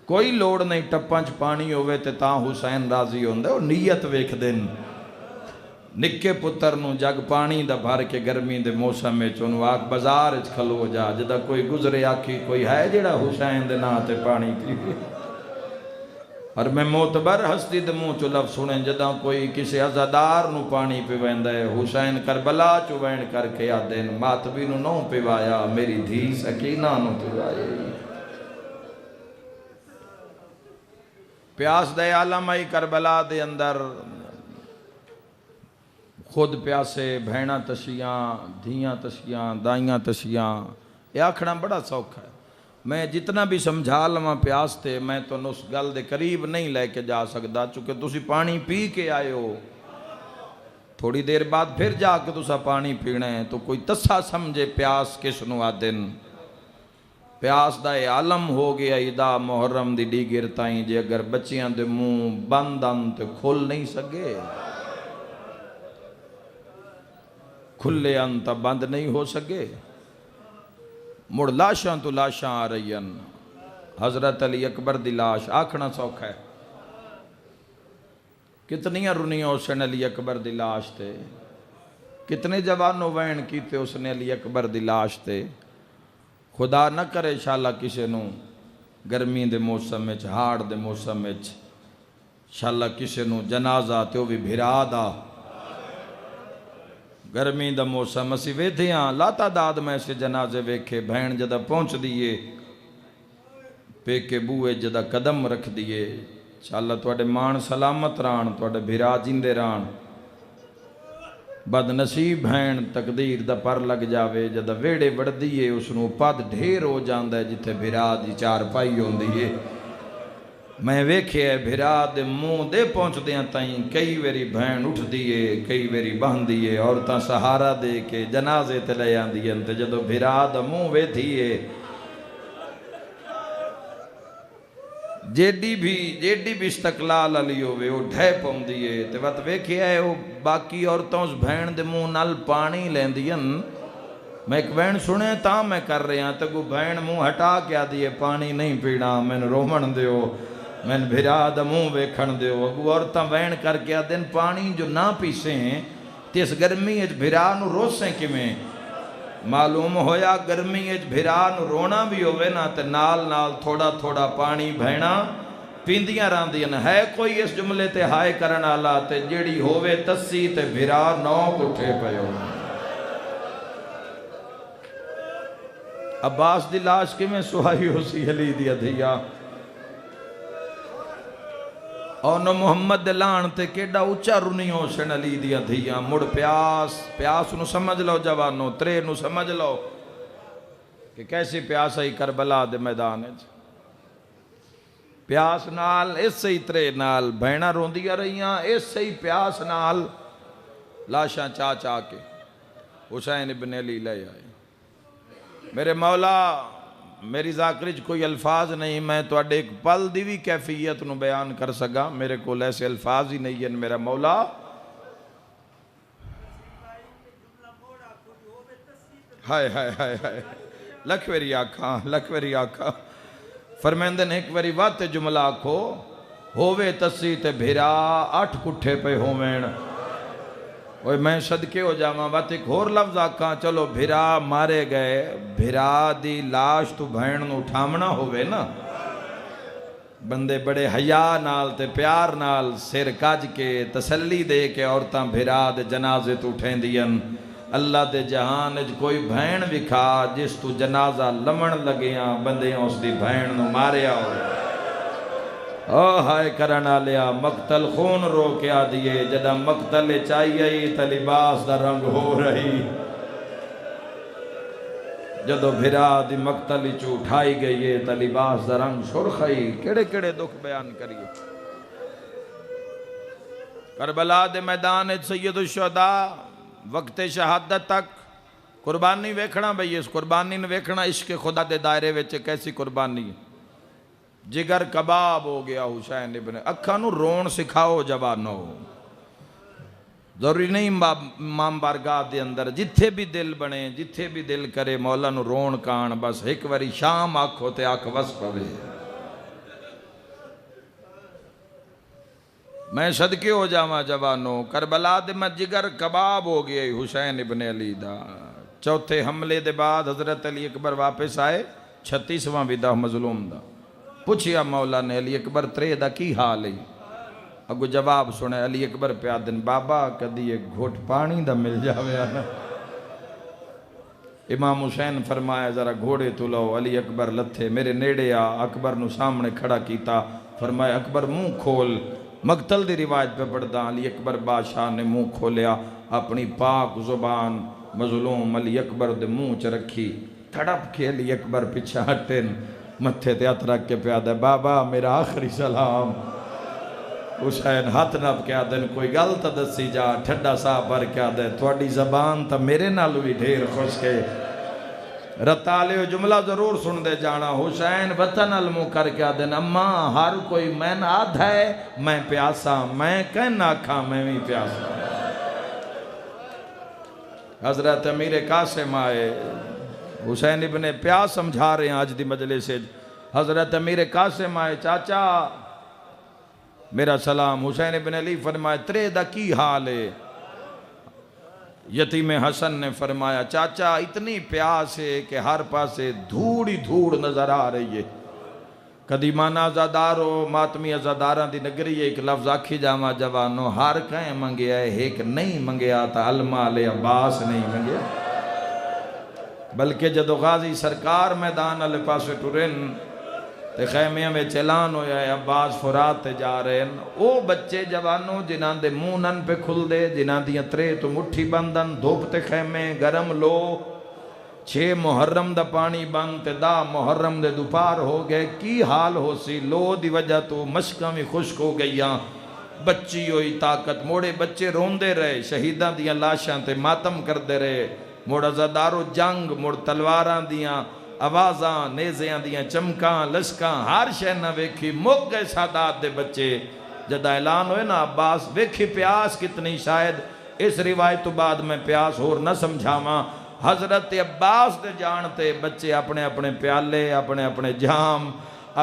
S1: کوئی لوڑ نہیں ٹپنچ پانی ہوئے تے تاں حسین راضی ہوندے اور نیت ویکھ دن نکے پتر نو جگ پانی دا بھر کے گرمی دے موسم میں چونو آگ بازار اچ کھلو جا جدہ کوئی گزرے آکھی کوئی ہے جڑا حسین دے نا تے پانی پی اور میں معتبر ہستی دے منہ چو لفظ سنیں جدہ کوئی کسی عزادار نو پانی پی ویندہ ہے حسین کربلا چو وین کر کے آدین ماتبی نو پیوایا میری دھی سکینہ نو پیوایا پیاس دے عالم آئی کربلا دے اندر خود پیاسے بھینا تشیاں دھیاں تشیاں دائیاں تشیاں یہ آکھنا بڑا سوکھا ہے میں جتنا بھی سمجھا لما پیاس تے میں تو اس گل دے قریب نہیں لے کے جا سکتا چونکہ تسی پانی پی کے آئے ہو تھوڑی دیر بعد پھر جا کے تسا پانی پینا ہے تو کوئی تسا سمجھے پیاس کس نو آدن پیاس دا عالم ہو گیا ادا محرم دی ڈیگر تائیں جے اگر بچیاں دے منہ بند تے کھل نہیں سکے کھلے انتا بند نہیں ہو سکے مڑ لاشاں تو لاشاں آ رہی ہیں حضرت علی اکبر دی لاش آکھنا سوکھا ہے کتنی رنیاں اس نے علی اکبر دی لاش تے کتنے جوانوں وین کیتے اس نے علی اکبر دی لاش تے خدا نہ کرے شالا کسے نو گرمی دے موسم میں ہاڑ دے موسم میں شالا کسے نو جنازہ تے وہ بھی بھرا دا گرمی دا موسم اسی ویدھے ہاں لا تعداد میں سے جنازے ویکھے بہن جدہ پہنچ دیئے پیکے بوئے جدہ قدم رکھ دیئے شاءاللہ توڑے مان سلامت ران توڑے بھرا جندے ران بد نصیب بہن تقدیر دا پر لگ جاوے جدہ ویڑے بڑھ دیئے اس نو پد ڈھیر ہو جاندہ ہے جتے بھرا دی چار پائی ہوں دیئے میں ویکھے ہے بھرا دے منہ دے پہنچ دیاں تائیں کئی ویری بہن اٹھ دیئے کئی ویری بہن دیئے عورتاں سہارا دے کے جنازے تے لے آن دیئے تے جدو بھرا دا منہ وے دیئے جیڈی بھی استقلال علی ہوئے وہ ڈھے پہن دیئے تے وقت ویکھے ہے وہ باقی عورتوں اس بہن دے منہ نال پانی لین دیئے میں ایک بہن سنے تاں میں کر رہے ہیں تو بہن منہ ہٹا کیا دیئے پانی نہیں پینا میں نے رومن دیو میں نے بھرا دا منہ ویکھن دیو اگو عورتاں وین کر کے دن پانی جو نہ پیسے ہیں تیس گرمی اچ بھرا نو روسیں کمیں معلوم ہویا گرمی اچ بھرا نو رونا بھی ہوئے نا تے نال نال تھوڑا تھوڑا پانی بھینا پیندیاں راندیاں ہے کوئی اس جملے تے ہائے کرن آلا تے جیڑی ہوئے تسی تے بھرا نو کٹھے پیو عباس دی لاش کے میں سوائی ہو سی علی دیا دھیا اور نو محمد دلان تے کیڑا اچھا رنی ہو سن علی دیا دھیا مڑ پیاس نو سمجھ لو جوانو ترے نو سمجھ لو کہ کیسی پیاس آئی کربلا دے میدان ہے پیاس نال اس سے ہی ترے نال بہنا روندیا رہیاں اس سے ہی پیاس نال لاشاں چا کے حسین ابن علی لے آئے میرے مولا میری ذاکرج کوئی الفاظ نہیں میں تو اڈے ایک پل دی بھی کیفیت نو بیان کر سکا میرے کو ایسے الفاظ ہی نہیں ہیں میرا مولا ہائے ہائے ہائے ہائے لکھ ویری آکھا فرمیندے نے ایک ویری وات جملہ آکھو ہووے تسی تے بھرا 8 کٹھے پہ ہووین اوہ میں صدقے ہو جاواں بات ایک اور لفظ آکھاں چلو بھرا مارے گئے بھرا دی لاش تو بہن نو اٹھامنا ہوئے نا بندے بڑے حیا نال تے پیار نال سر کج کے تسلی دے کے عورتاں بھرا دے جنازے تو اٹھیں دین اللہ دے جہان وچ کوئی بھین وکھا جس تو جنازہ لمن لگیاں بندیاں اس دی بھین نو ماریا ہو او ہائے کرنا لیا مقتل خون رو کے آ دیے جدہ مقتل چاہیے تا لباس دا رنگ ہو رہی جدو بھرا دی مقتل چو اٹھائی گئی تا لباس دا رنگ سرخی کڑے کڑے دکھ بیان کریے کربلا دے میدان سید الشہداء وقت شہادت تک قربانی ویکھنا بھئی اس قربانی نے ویکھنا عشق خدا دے دائرے ویچ کیسی قربانی جگر کباب ہو گیا حسین ابن اکھا نو رون سکھاؤ جوانو ضروری نہیں امام بارگاہ دے اندر جتھے بھی دل بنے جتھے بھی دل کرے مولا نو رون کان بس ایک واری شام آکھو تے آکھ وس پوے میں صدقے ہو جاواں جوانو کربلا دے میں جگر کباب ہو گیا حسین ابن علی دا چوتھے حملے دے بعد حضرت علی اکبر واپس آئے 36واں ودا مظلوم دا پوچھیا مولا نے علی اکبر ترے دا کی حال ہے اگو جواب سنے علی اکبر پہ آدن بابا کدی ایک گھوٹ پانی دا مل جاوے آنا امام حسین فرمایا ذرا گھوڑے تو لو علی اکبر لتھے میرے نیڑے آ اکبر نو سامنے کھڑا کیتا فرمایا اکبر منہ کھول مقتل دی روایت پہ پڑھدا علی اکبر بادشاہ نے منہ کھولیا اپنی پاک زبان مظلوم علی اکبر دے منہ چ رکھی تھڑپ کے علی اکبر پیچھے ہٹن متھے تے ہاتھ رکھ کے پیادا بابا میرا آخری سلام حسین ہاتھ نپ کے آدن کوئی گل تا دسی جا ٹھڈا سا پر کے آدن تھوڑی زبان تا میرے نالو بھی ڈھیر خوش کے رتالے جملہ ضرور سن دے جانا حسین وطن علمو کر کے آدن اماں ہر کوئی میں آدھ ہے میں پیاسا میں کہنا کھا میں بھی پیاسا حضرت امیر قاسم آئے حسین ابن پیاس سمجھا رہے ہیں آج دی مجلس سے حضرت امیر قاسم آئے چاچا میرا سلام حسین ابن علی فرمائے ترے دا کی حال ہے یتیم حسن نے فرمایا چاچا اتنی پیاس ہے کہ ہر پاسے دھوڑی دھوڑ نظر آ رہی ہے قدیمانہ ازادارو ماتمی ازاداران دی نگری ایک لفظ آکھی جاما جوانو ہر کہیں منگیا ہے ایک نہیں منگیا تا علمہ علیہ عباس نہیں منگیا بلکہ جدو غازی سرکار میدان علیہ پاسے ٹورن تے خیمیاں میں چلان ہویا ہے عباس فرات تے جا رہے ہیں او بچے جوانوں جنہاں دے مونن پہ کھل دے جنہاں دیاں ترے تو مٹھی بندن دھوپ تے خیمے گرم لو 6 محرم دا پانی بند تے 10 محرم دے دوپار ہو گئے کی حال ہو سی لو دی وجہ تو مشکاں بھی خشک ہو گئیاں بچی ہوئی طاقت موڑے بچے روندے رہے شہیداں دیاں لاشاں تے ماتم کر دے رہے موڑ ازادارو جنگ موڑ تلواراں دیاں آوازاں نیزیاں دیاں چمکاں لشکاں ہر شے نہ ویکھی مک گئے سادات دے بچے جدہ اعلان ہوئے نا عباس ویکھی پیاس کتنی شاید اس روایت تو بعد میں پیاس اور نہ سمجھاواں حضرت عباس دے جانتے بچے اپنے اپنے پیالے اپنے اپنے جام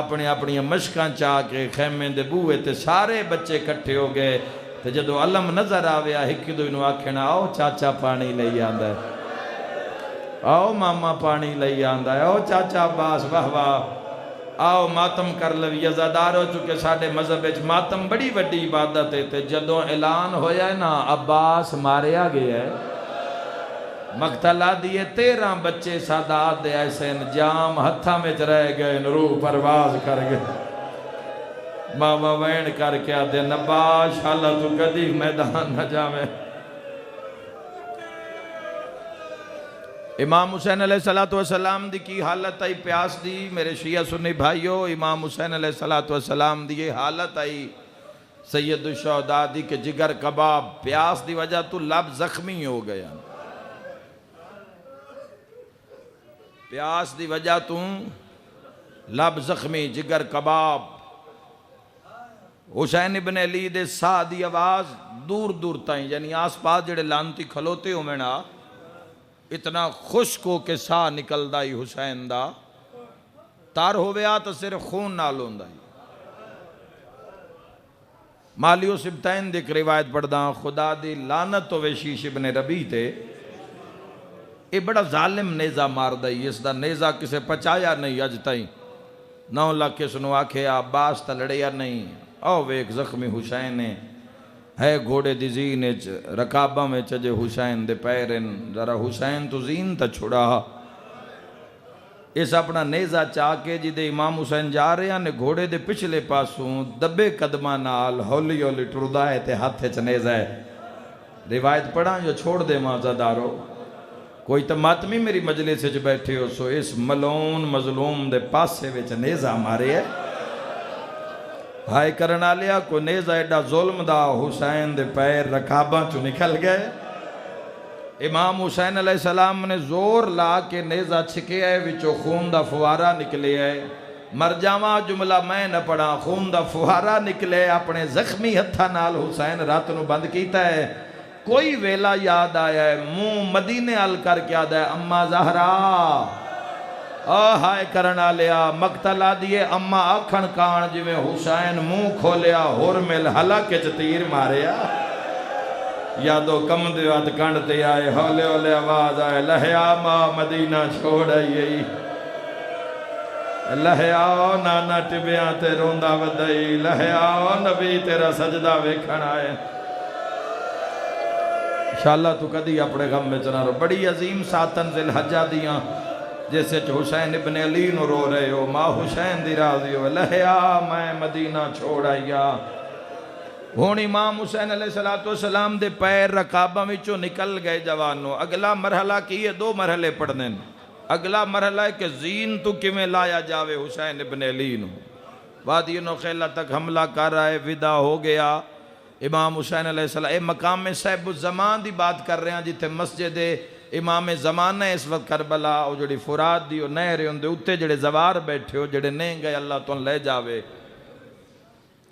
S1: اپنے اپنی مشکاں چاہ کے خیمے دے بوئے تے سارے بچے کٹھے ہو گئے تے جدو علم نظر آویا ہکی دو انہوں آکھنا آؤ چاچا پانی لئی آندہ ہے آؤ ماما پانی لئی آندہ ہے آؤ چاچا عباس واہ واہ آؤ ماتم کر لوی ازادار ہو چکے ساڑھے مذہب اچھ ماتم بڑی بڑی عبادت ہے تے جدوں اعلان ہویا ہے نا عباس ماریا گیا ہے مقتلہ دیئے 13 بچے سادات دے ایسے انجام ہتھا میں رہ گئے روح پرواز کر گئے ماما وین کر کے آدھے نباش حالہ تو کدی میدان نہ جاوے امام حسین علیہ السلام دی کی حالت آئی پیاس دی میرے شیعہ سنی بھائیو امام حسین علیہ السلام دی یہ حالت آئی سید الشہداء دی کہ جگر کباب پیاس دی وجہ تو لب زخمی ہو گیا پیاس دی وجہ تو لب زخمی جگر کباب حسین ابن علی دے سا دی آواز دور دور تائیں یعنی آس پاس جڑے لانتی کھلوتے ہو میں نا اتنا خشک ہو کے سا نکل دائی حسین دا تار ہویا تو صرف خون نالون دائی مالیو سبتین دیکھ روایت پڑھ دا خدا دی لانت و وشیش ابن ربی تے یہ بڑا ظالم نیزہ مار دائی اس دا نیزہ کسے پچایا نہیں اجتائیں 9 لاکھ کے سنو آکھے عباس تا لڑیا نہیں او ایک زخمی حسین ہے ہے گھوڑے دی زین رکابہ میں چجے حسین دے پیرن ذرا حسین تو زین تا چھڑا اس اپنا نیزہ چاہ کے جی دے امام حسین جا رہے ہیں گھوڑے دے پچھلے پاسوں دبے قدمہ نال ہولی ہولی ٹردہ ہے تے ہاتھے چ نیزہ ہے روایت پڑھا جو چھوڑ دے مازہ دارو کوئی تو ماتمی میری مجلس سے بیٹھے ہو سو اس ملون مظلوم دے پاسے وچ نیزہ مارے ہے ہائے کرنا لیا کو نیزہ ایڈا ظلم دا حسین دے پیر رکاباں چو نکل گئے امام حسین علیہ السلام نے زور لا کے نیزہ چھکے ہے وچو خون دا فوارہ نکلے ہے مر جاواں جملہ میں نہ پڑھا خون دا فوارہ نکلے اپنے زخمی ہتھا نال حسین رات نو بند کیتا ہے کوئی ویلا یاد آیا ہے منہ مدینے ال کر کے آدھا ہے اماں زہرا ہائے کرنا لیا مقتلہ دیئے اماں آکھن کان جی میں حسین منہ کھولیا ہور مل حلق چ تیر ماریا یادو کم دیوات کنڈتے آئے ہولے ہولے آواز آئے لہیا ماں مدینہ چھوڑ آئی لہیا نانا ٹبیاں تے روندہ ودائی لہیا نبی تیرا سجدہ ویکھن آئے انشاءاللہ تو کدی اپنے غم میں چنا رو بڑی عظیم ساتن ذی الحجہ دیاں جیسے حسین ابن علی نو رو رہے ہو ماں حسین دی راضی ہو لہیا میں مدینہ چھوڑ آیا ہون امام حسین علیہ السلام دے پیر رکابہ وچوں نکل گئے جوانوں اگلا مرحلہ کیے دو مرحلے پڑھنے اگلا مرحلہ ہے کہ زین تو کمیں لایا جاوے حسین ابن علی نو وادی نخیلہ تک حملہ کر رہا ہے ودا ہو گیا امام حسین علیہ السلام اے مقام صاحب الزمان دی بات کر رہے ہیں جتے مسجد امام زمانہ اس وقت کربلا او جڑی فرات دی او نہر ہوندے اتے جڑے زوار بیٹھے ہو جڑے نہیں گئے اللہ تو لے جاوے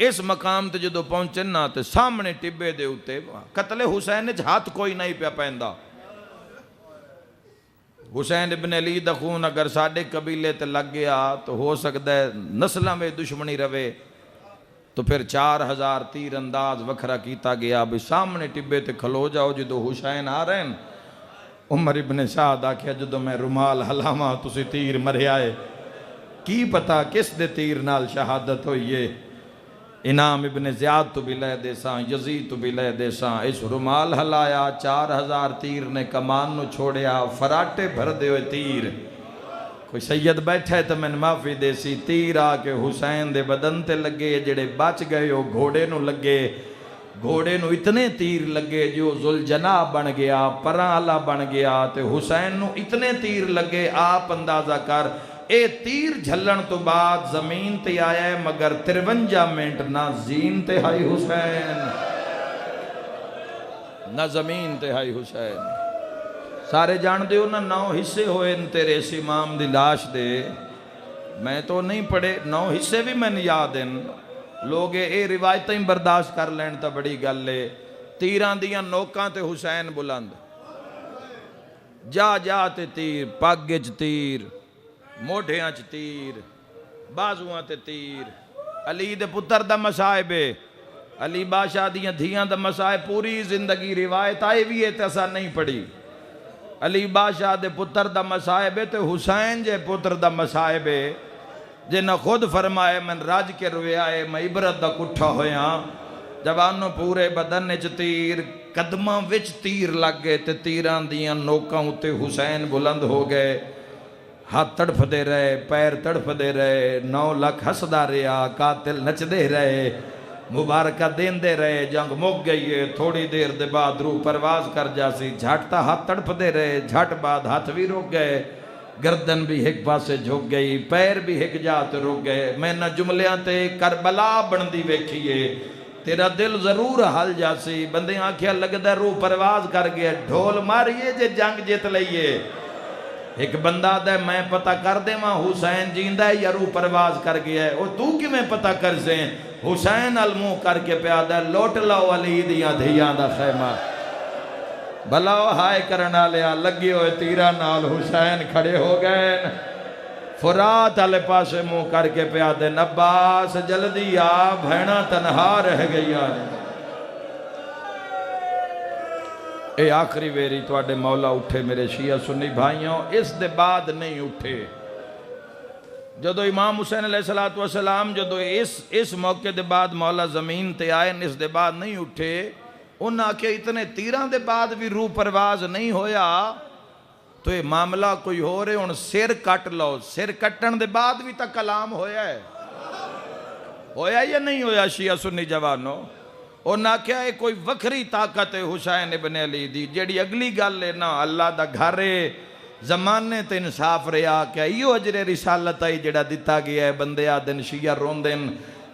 S1: اس مقام تے جدو پہنچن نہ تے سامنے ٹبے دے اتے قتل حسین ہاتھ کوئی نہیں پیا پہندا حسین ابن علی دا خون اگر ساڑھے قبیلے تے لگ گیا تو ہو سکتا ہے نسلہ میں دشمنی روے تو پھر 4000 تیر انداز وکھرا کیتا گیا بھی سامنے ٹبے تے کھلو جاؤ جدو حسین آ رہے ہیں عمر ابن سعد آکھیا جدو میں رمال حلاما تسی تیر مرے آئے کی پتا کس دے تیر نال شہادت ہوئیے انعام ابن زیاد تو بھی لے دے ساں یزید تو بھی لے دے ساں اس رمال ہلایا 4000 تیر نے کمان نو چھوڑیا فراٹے بھر دے ہوئے تیر کوئی سید بیٹھا ہے تو میں معافی دے سی تیر آکے حسین دے بدن تے لگے جڑے بچ گئے ہو گھوڑے نو لگے گھوڑے نو اتنے تیر لگے جو ذوالجناح بن گیا پرانلا بن گیا تے حسین نو اتنے تیر لگے آپ اندازہ کر اے تیر جھلن تو بعد زمین تے آیا ہے مگر 53 منٹ نہ زین تے ہائی حسین نہ زمین تے ہائی حسین سارے جان دے ہو نا 9 حصے ہوئے ان تیرے اس امام دی لاش دے میں تو نہیں پڑھے 9 حصے بھی میں نے یاد ہیں لوگ اے روایتیں برداشت کر لین تا بڑی گل لے تیران دیاں نوکاں تے حسین بلند جا جا تے تیر پاگج تیر موڑھیاں چ تیر بازواں تے تیر علی دے پتر دا مسائبے علی بادشاہ دیاں دھیاں دا مسائب پوری زندگی روایت آئے بھی ہے تے اسا نہیں پڑھی علی بادشاہ دے پتر دا مسائبے تے حسین جے پتر دا مسائبے جنہ خود فرمائے من راج کے روئے آئے میں عبرت دا کٹھا ہویا جوانوں پورے بدن چ تیر قدماں وچ تیر لگ گئے تے تیران دیاں نوکاں اتے حسین بلند ہو گئے ہاتھ تڑپ دے رہے پیر تڑپ دے رہے 9 لاکھ ہسدا رہا قاتل نچ دے رہے مبارکہ دین دے رہے جنگ مک گئی ہے تھوڑی دیر دے بعد روح پرواز کر جاسی جھاٹتا ہاتھ تڑپ دے رہے جھاٹ بعد ہاتھ بھی روک گئے گردن بھی ایک پاسے جھک گئی پیر بھی ایک جات روک گئے میں نہ جملیاں تے کربلا بندی ویکھیے تیرا دل ضرور حل جاسی بندے آنکھیں لگتا روح پرواز کر گئے ڈھول ماریے جے جنگ جیت لئیے ایک بندہ دے میں پتہ کر دے ماں حسین جیندہ ہے یا روح پرواز کر گیا ہے اور تو کی میں پتہ کر سیں حسین المو کر کے پیادہ لوٹ لاؤ علی دیاں دھیاں دا خیمہ بھلاو ہائے کرنا لیا لگی ہوئے تیرہ نال حسین کھڑے ہو گئے فرات علی پاسے منہ کر کے پیادے نباس جلدی آ بھینا تنہا رہ گئی آنے اے آخری ویری تو آڈے مولا اٹھے میرے شیعہ سنی بھائیوں اس دے بعد نہیں اٹھے جدو امام حسین علیہ السلام جدو اس موقع دے بعد مولا زمین تے آئے اس دے بعد نہیں اٹھے انہاں کہ اتنے تیران دے بعد بھی روح پرواز نہیں ہویا تو یہ معاملہ کوئی ہو رہے ان سر کٹ لو سر کٹن دے بعد بھی تک کلام ہویا یا نہیں ہویا شیعہ سنی جوانوں انہاں کیا ہے کوئی وکھری طاقت ہے حسین ابن علی دی جیڑی اگلی گل ہے نا اللہ دا گھر ہے زمانے تے انصاف رہا کہ ایو اجر رسالت آئی جڑا دیتا گیا ہے بندے آدن شیعہ روندن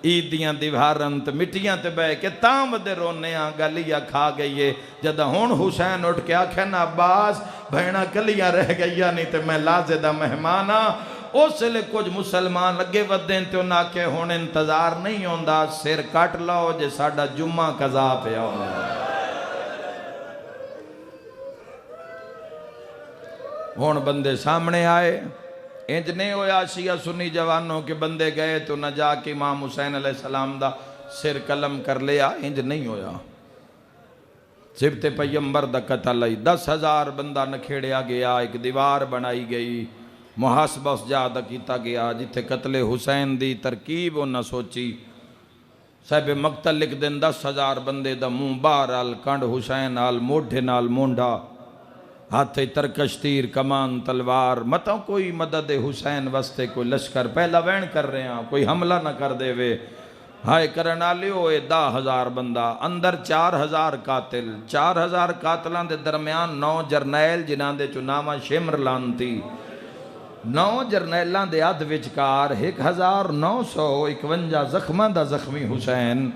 S1: عید دیاں دیوارن تے مٹیاں تے بے کہ تام دے رونے آن گلیاں کھا گئی ہے جدہ ہون حسین اٹھ کے آکھے نا عباس بھینا کلیاں رہ گئی نہیں تے میں لازدہ مہمانا اس لئے کچھ مسلمان لگے ودیں تے انہاں کے ہون انتظار نہیں ہوندہ سر کٹ لاؤ جے ساڑھا جمعہ قضا پہ آؤ ہون بندے سامنے آئے انج نہیں ہویا شیعہ سنی جوانوں کے بندے گئے تو نہ جا کے امام حسین علیہ السلام دا سر قلم کر لیا انج نہیں ہویا سبت پیمبر دا قتل آئی 10,000 بندہ نکھیڑیا گیا ایک دیوار بنائی گئی محاسبہ اس جادہ کیتا گیا جتے قتل حسین دی ترکیب انہا سوچی صاحب مقتل لکھ دن 10,000 بندے دا منہ بہرحال کنڈ حسین آل موڈھے نال مونڈا ہاتھ ترکش تیر کمان تلوار متوں کوئی مدد حسین وستے کوئی لشکر پہلا وین کر رہے ہیں کوئی حملہ نہ کر دے وے ہائے کرنا لیو اے 10,000 بندہ اندر 4,000 قاتل 4,000 قاتلان دے درمیان 9 جرنیل جنہاں دے چنامہ شمر لانتی 9 جرنیلان دے عد وچکار 1,951 زخمہ دا زخمی حسین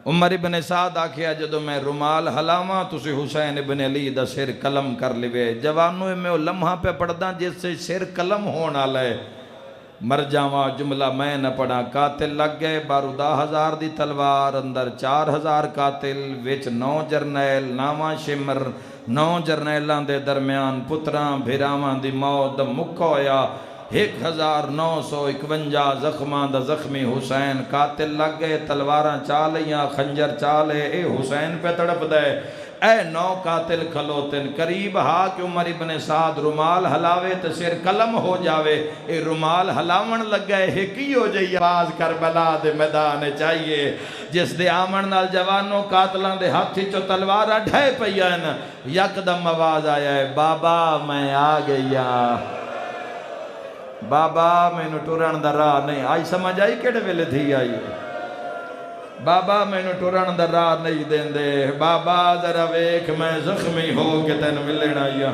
S1: عمر ابن سعد آکھیا جدو میں رومال حلاما تسی حسین ابن علی دا سر قلم کر لیوے جوانوں میں وہ لمحہ پہ پڑھدا جس سے سر قلم ہونا لے مر جاواں جملہ میں نہ پڑھا قاتل لگ گئے 12,000 دی تلوار اندر 4,000 قاتل وچ 9 جرنیل ناواں شمر 9 جرنیلان دے درمیان پتراں بھیراواں دی موت مکہ ہویا 1,951 زخمان دا زخمی حسین قاتل لگ گئے تلواراں چالیاں خنجر چالے اے حسین پہ تڑپ دے اے 9 قاتل کھلوتن قریب ہاں کہ عمر ابن سعد رومال ہلاوے تو سر قلم ہو جاوے اے رومال ہلاون لگ گئے ہکی ہو جائیے آواز کربلا دے میدان چاہیے جس دے آمن نال جوانوں قاتلان دے ہاتھی چو تلوارہ ڈھے پئین یک دم آواز آیا ہے بابا میں آ گیا بابا میں نو ٹورن دا راہ نہیں آئی سمجھ آئی کیڑے ویلے تھی آئی بابا میں نو ٹورن دا راہ نہیں دین دے بابا ذرا ویکھ میں زخمی ہو کے تین ملن آئیا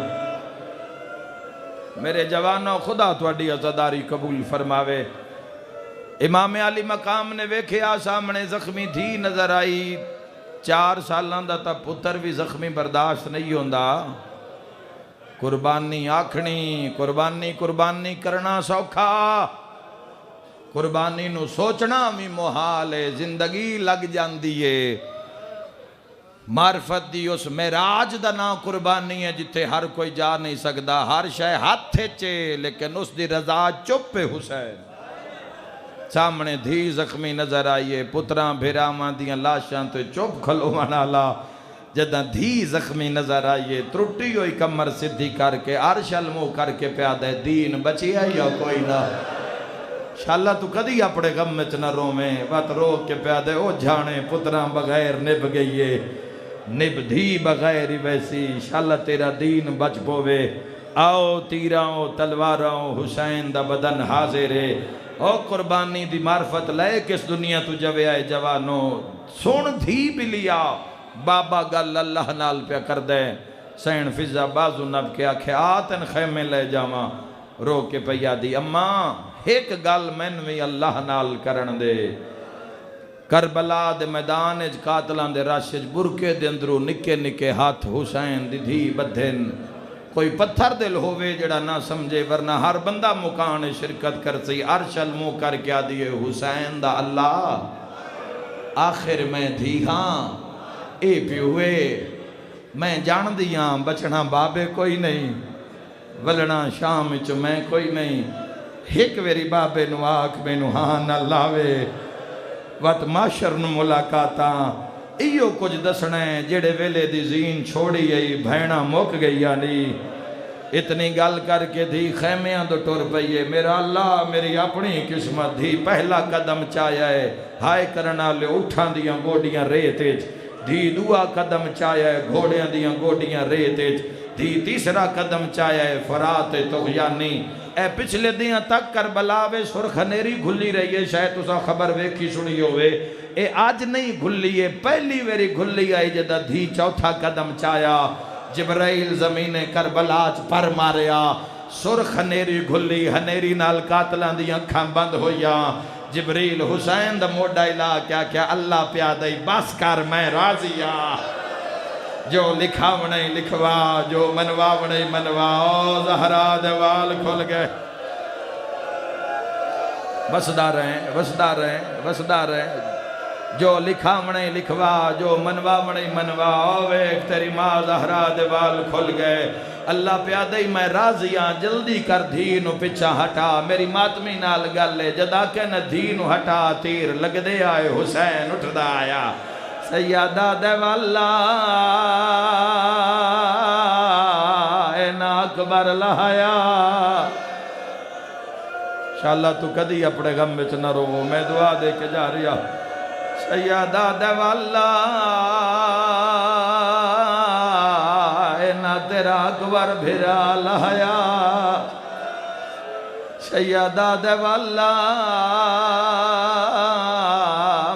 S1: میرے جوانوں خدا تواڈی عزاداری قبول فرماوے امام علی مقام نے ویکھیا سامنے زخمی تھی نظر آئی 4 سالان دا تا پتر بھی زخمی برداشت نہیں ہوندا قربانی آکھنی قربانی کرنا سوکھا قربانی نو سوچنا بھی محال ہے زندگی لگ جاندی ہے معرفت دی اس معراج دا نا قربانی ہے جتے ہر کوئی جا نہیں سکدا ہر شے ہاتھ چے لیکن اس دی رضا چپ حسین سامنے دھی زخمی نظر آئیے پتراں بھیراواں دیاں لاشاں تو چپ کھلوانا لا جدہ دھی زخمی نظر آئیے ترٹی ہوئی کمر صدی کر کے عرش المو کر کے پیادہ دین بچی ہے یا کوئی نہ شاءاللہ تو کدی اپنے غم میں نہ رو میں وقت روک کے پیادہ او جھانے پتراں بغیر نب گئیے نب دھی بغیر ویسی شاءاللہ تیرا دین بچ پوے آؤ تیراں تلواراں حسین دا بدن حاضر ہے او قربانی دی معرفت لے کس دنیا تو جوے آئے جوانوں سن دھی بھی لیا بابا گل اللہ نال پہ کر دے سین فضا بازو نب کے آکھے آتن خیمے لے جاواں رو کے پیا دی اماں ایک گل میں بھی اللہ نال کرن دے کربلا دے میدان اج قاتلان دے راشج برکے دے اندرو نکے نکے ہاتھ حسین دی دھی بدھن کوئی پتھر دل ہوئے جڑا نہ سمجھے ورنہ ہر بندہ مکان شرکت کر سی عرش المو کر کیا دیئے حسین دا اللہ آخر میں دھی ہاں اے پیوے میں جان دیاں بچنا بابے کوئی نہیں ولنا شام چو میں کوئی نہیں ایک ویری بابے نو آکھ میں نو ہاں نہ لاوے وقت معاشر نو ملاقاتاں ایو کچھ دسنے جڑے ویلے دی زین چھوڑی گئی بھینا مک گئی نہیں اتنی گل کر کے دھی خیمیاں تو ٹر پئیے میرا اللہ میری اپنی قسمت دھی پہلا قدم چایا ہے ہائے کرنا لے اٹھاں دیاں گوڑیاں ریتیج دھی دعا قدم چایا ہے گھوڑیاں دیاں گوڑیاں ریتیج دھی تیسرا قدم چایا ہے فرات تغیانی اے پچھلے دیاں تک کربلا وے سرخ نیری گھلی رہی ہے شاید تسا خبر ویکھی سنی ہوئے اے آج نہیں گھلی ہے پہلی ویری گھلی آئی جدہ دھی چوتھا قدم چایا جبرائیل زمین کربلاج پر ماریا سرخ ہنیری گھلی ہنیری نال قاتلان دی اکھاں بند ہویا جبریل حسین دا موڈا الہ کیا اللہ پیادائی بس کر میں راضیا جو لکھا ونائی لکھوا جو منوا ونائی منوا او زہرا دوال کھل گئے وسدار رہیں جو لکھا منیں لکھوا جو منوا منیں منوا اویک تیری ماں زہرا دیوال کھل گئے اللہ پیادئی میں راضیاں جلدی کر دھینو پچھا ہٹا میری ماتمی نال گلے جدا کے نہ دھینو ہٹا تیر لگ دے آئے حسین اٹھ دا آیا سیادہ دیوالا اینا اکبر لہایا انشاءاللہ تو کدی اپنے غم بچ نہ رو میں دعا دے کے جا رہا سیادہ دیوالا اینا تیرا اکبر بھرا لہیا سیادہ دیوالا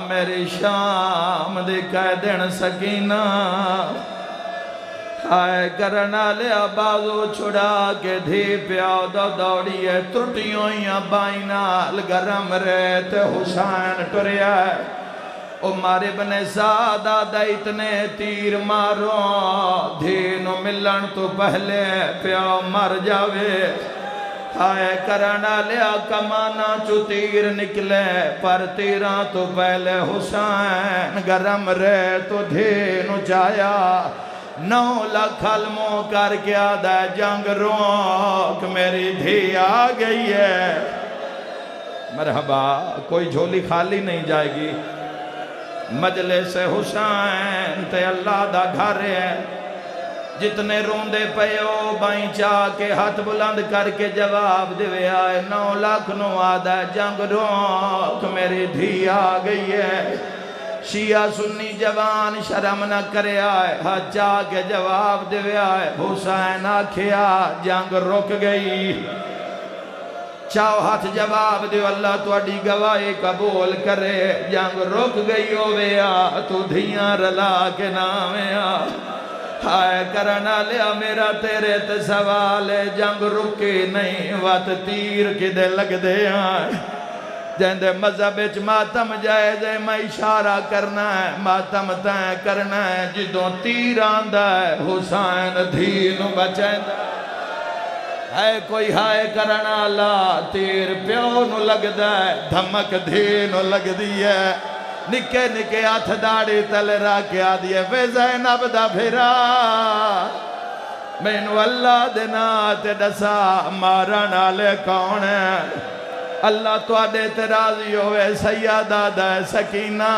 S1: میری شام دی قیدن سکینہ ہائے کرنا لیا بازو چھڑا کے دھی پیاؤ دو دوڑی ہے ترٹیوں یا بائنال گرم رہتے حسین ٹریا ہے عمر ابن سعد دا اتنے تیر مارو دھینو ملن تو پہلے پیاؤ مر جاوے ہائے کرنا لیا کمانا چو تیر نکلے پر تیران تو پہلے حسین گرم رہ تو دھینو جایا 9 لاکھ علموں کر کے آدھا جنگ روک میری دھی آ گئی ہے مرحبا کوئی جھولی خالی نہیں جائے گی مجلس حسین تے اللہ دا گھر ہے جتنے روندے پیو بائیں چاہ کے ہاتھ بلند کر کے جواب دے آئے 9 لاکھ نو آدھا جنگ روک میری دھی آ گئی ہے شیعہ سنی جوان شرم نہ کرے آئے ہاتھ چاہ کے جواب دے آئے حسین آکھیا جنگ رک گئی چاہو ہاتھ جواب دیو اللہ تو اڈی گواہی قبول کرے جنگ رک گئی ہویا تو دھیاں رلا کے نامیا ہائے کرنا لیا میرا تیرے تے سوال جنگ رکے نہیں وات تیر کی دے لگ دے آئے جہندے مذہب اچ ماتم جائز ہے میں اشارہ کرنا ہے ماتم تائیں کرنا ہے جدوں تیر آندہ ہے حسین دھینو بچائیں ہے کوئی ہائے کرنا لا تیر پیو نو لگ دائے دھمک دھینو لگ دیئے نکے نکے آتھ داڑی تل را کیا دیئے وے زینب دا بھیرا مینو اللہ دینا تے ڈسا مارا نالے کون ہے اللہ تو آدھے ترازی ہوئے سیادہ دا سکینہ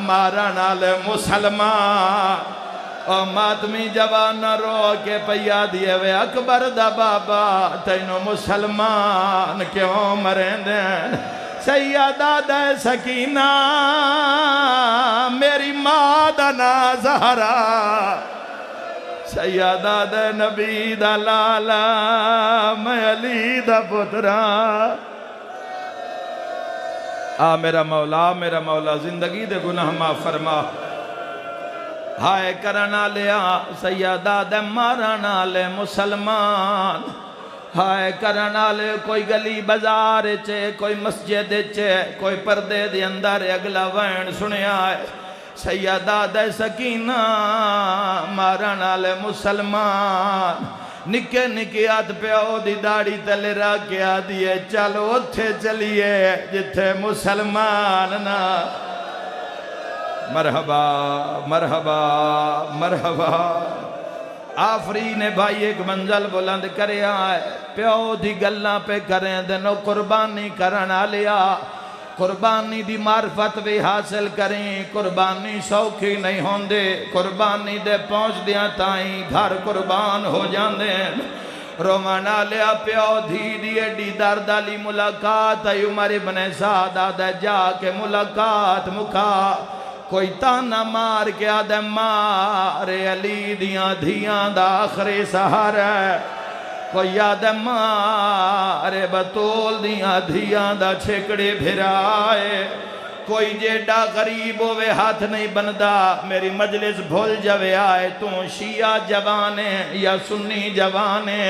S1: مارا نالے مسلمان اور ماتمی جوان رو کے پیا دیئے وے اکبر دا بابا تینو مسلمان کیوں مرین دیں سیادہ دا سکینہ میری ماں دا نازہرہ سیادہ دا نبی دا لالا میں علی دا پترہ میرا مولا زندگی دے گناہ معاف فرما ہائے کرنا لیا سیادہ دے مارنا لے مسلمان ہائے کرنا لے کوئی گلی بازار چے کوئی مسجد چے کوئی پردے دے اندر اگلا وین سنے آئے سیادہ دے سکینہ مارنا لے مسلمان نکے نکے آت پیو دی داڑی تلے را کیا دیئے چلو اتھے چلیے جتھے مسلمان نا مرحبا مرحبا مرحبا آفری نے بھائی ایک منزل بلند کرے آئے پیو دی گلہ پہ کریں دنو قربانی کرنا لیا قربانی دی معرفت بھی حاصل کریں قربانی سوکھی نہیں ہوندے قربانی دے پہنچ دیا تائیں گھر قربان ہو جاندے رومانا لیا پیو دھی دی ایڈی درد علی ملاقات عمر ابن سعد آدھے جا کے ملاقات مکھا کوئی تانا مار کے آدھے مارے علی دیاں دھیاں دا آخری سہارا ہے کوئی آدھے مارے بطول دیاں دھیاں دا چھکڑی بھرائے کوئی جیڈا غریب ہوئے ہاتھ نہیں بندہ میری مجلس بھول جوے آئے تو شیعہ جوانے یا سنی جوانے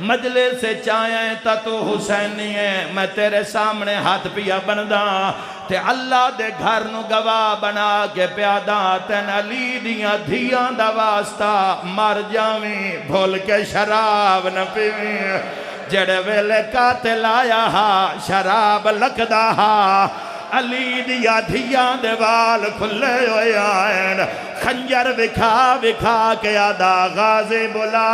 S1: مجلس سے چاہیں تا تو حسینی ہے میں تیرے سامنے ہاتھ پیا بندہ تے اللہ دے گھر نو گواہ بنا کے پیادا تین علی دیاں دھیاں دا واسطہ مر جاویں بھول کے شراب نہ پیویں جڑے ویلے قاتل آیا ہا شراب لکدا ہا علی دیا دھیاں دیوال کھلے ہوئے آئین خنجر وکھا وکھا کے آدھا غازی بلا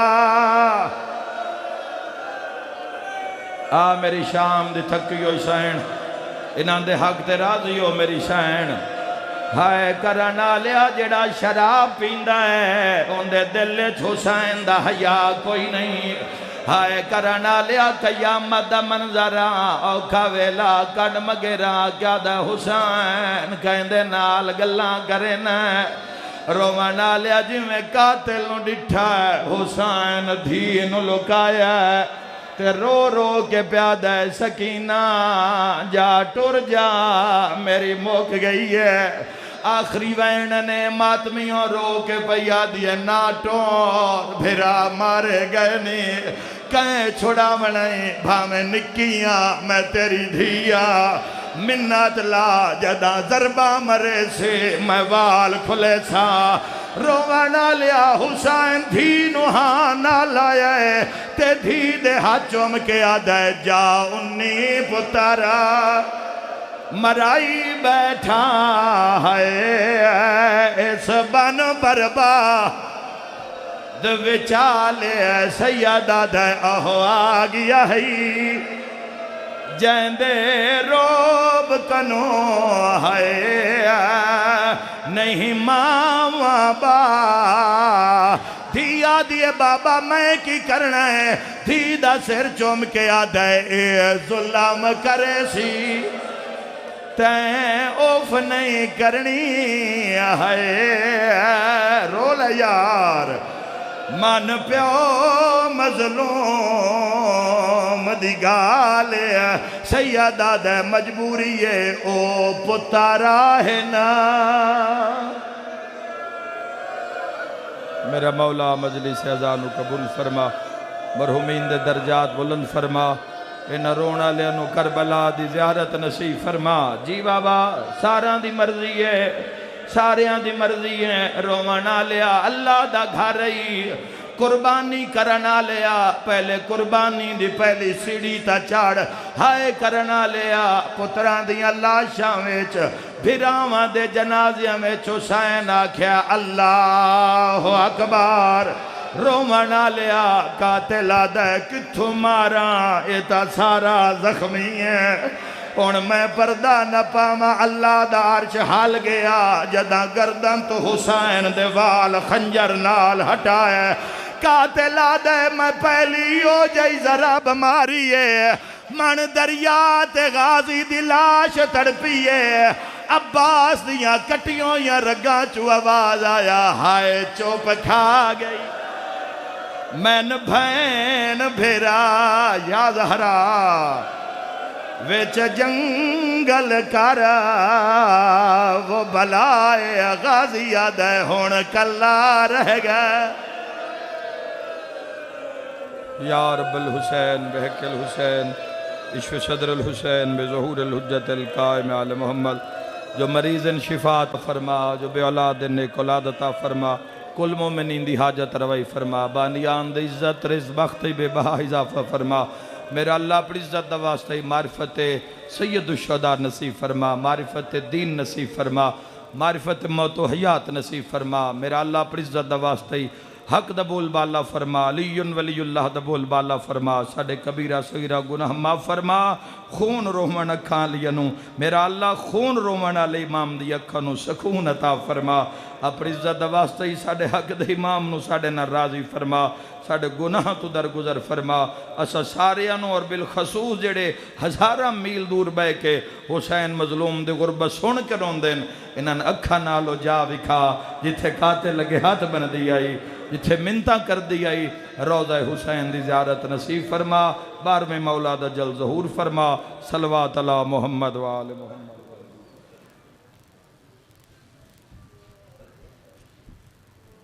S1: میری شام دی تھکی ہوئی سین انہاں دے حق تے راضی ہو میری سین ہائے کرنا لیا جڑا شراب پیندہ ہے ان دے دل حسین دا حیا کوئی نہیں ہائے کرنا لیا قیامت دا منظران اوکھا ویلا کڑ مگران کیا دا حسین کہیں دے نال گلان کرنا رومانا لیا جی میں قاتل نو ڈٹھا ہے حسین دھینو لکایا ہے تے رو رو کے پیادہ ہے سکینہ جا ٹر جا میری موک گئی ہے آخری وین نے ماتمیوں رو کے پیا دیے ناٹور بھرا مارے گئے نہیں کہیں چھڑا منائیں بھامیں نکیاں میں تیری دھیا منت لا جدا ضربہ مرے سے میں وال کھلے سا روانہ لیا حسین دھی نوہانا لائے تے دھی دے ہاتھ چوم کے آدھے جا انی پتارا مرائی بیٹھا ہے اس بن بربا دوچالے سیدہ دے اہو آگیا ہی جیندے روب کنو ہے نہیں ماں با دھیا دیے بابا میں کی کرنا ہے دھی دا سر چوم کے آدھے اے ظلم کرے سی تین اوف نہیں کرنی ہے رول یار من پیو مظلوم دی گال سیدہ دے مجبوری ہے او پتارا ہے نا میرا مولا مجلس اذان قبول فرما مرحومین دے درجات بلند فرما انہاں رونا لینو کربلا دی زیارت نصیب فرما جی بابا ساریاں دی مرضی ہے ساریاں دی مرضی ہے رونا لیا اللہ دا گھر ہی قربانی کرنا لیا پہلے قربانی دی پہلی سیڑھی تا چاڑ ہائے کرنا لیا پتران دی اللہ شاویچ بھیراواں دے جنازیاں میں حسین آکھیا اللہ اکبر رومنا لیا قاتل آدھے کتھو مارا ایتا سارا زخمی ہے ان میں پردہ نہ پاما اللہ دا عرش حال گیا جدہ گردن تو حسین دے وال خنجر نال ہٹائے قاتل آدھے میں پہلی ہو جائی ذرا بماری ہے من دریات غازی دی لاش تڑپیے عباس دیاں کٹیوں یا رگاں چو آواز آیا ہائے چوپ کھا گئی میں بھین بھیرا یا زہرا ویچ جنگل کرا وہ بلائے غازی آدھے ہون کلا رہ گئے یا رب الحسین بحق الحسین عشق صدر الحسین بظہور الحجت القائم علی محمد جو مریض شفاعت فرما جو بے اولاد نیک اولاد عطا فرما کل مومنین دی حاجت روائی فرما بانیان دی عزت رزق بختی بے بہا اضافہ فرما میرا اللہ اپنی عزت دا واسطہ معرفت سید الشہداء نصیب فرما معرفت دین نصیب فرما معرفت موت و حیات نصیب فرما میرا اللہ اپنی عزت دا واسطہ حق دا بول بالا فرما، علی ولی اللہ دا بول بالا فرما، ساڑے کبیرہ صغیرہ گناہ معاف فرما، خون رومن اکھاں لیانو میرا اللہ خون رومن علی امام دی اکھاں نو سکون عطا فرما، اپنی عزت واسطے ہی ساڑے حق دے امام نو ساڑے نہ راضی فرما، ساڑے گناہ تو درگزر فرما، اسا ساریانو اور بالخصوص جڑے ہزارہ میل دور بے کے حسین مظلوم دے غربت سن کے رون دین، انہاں اکھا نالو جا وکھا، جتھے کاتے لگے ہاتھ بن دی آئی، جتھے منتہ کر دی آئی، روضہ حسین دی زیارت نصیب فرما، بار میں مولا دا جل ظہور فرما، صلوات علی محمد و آل محمد۔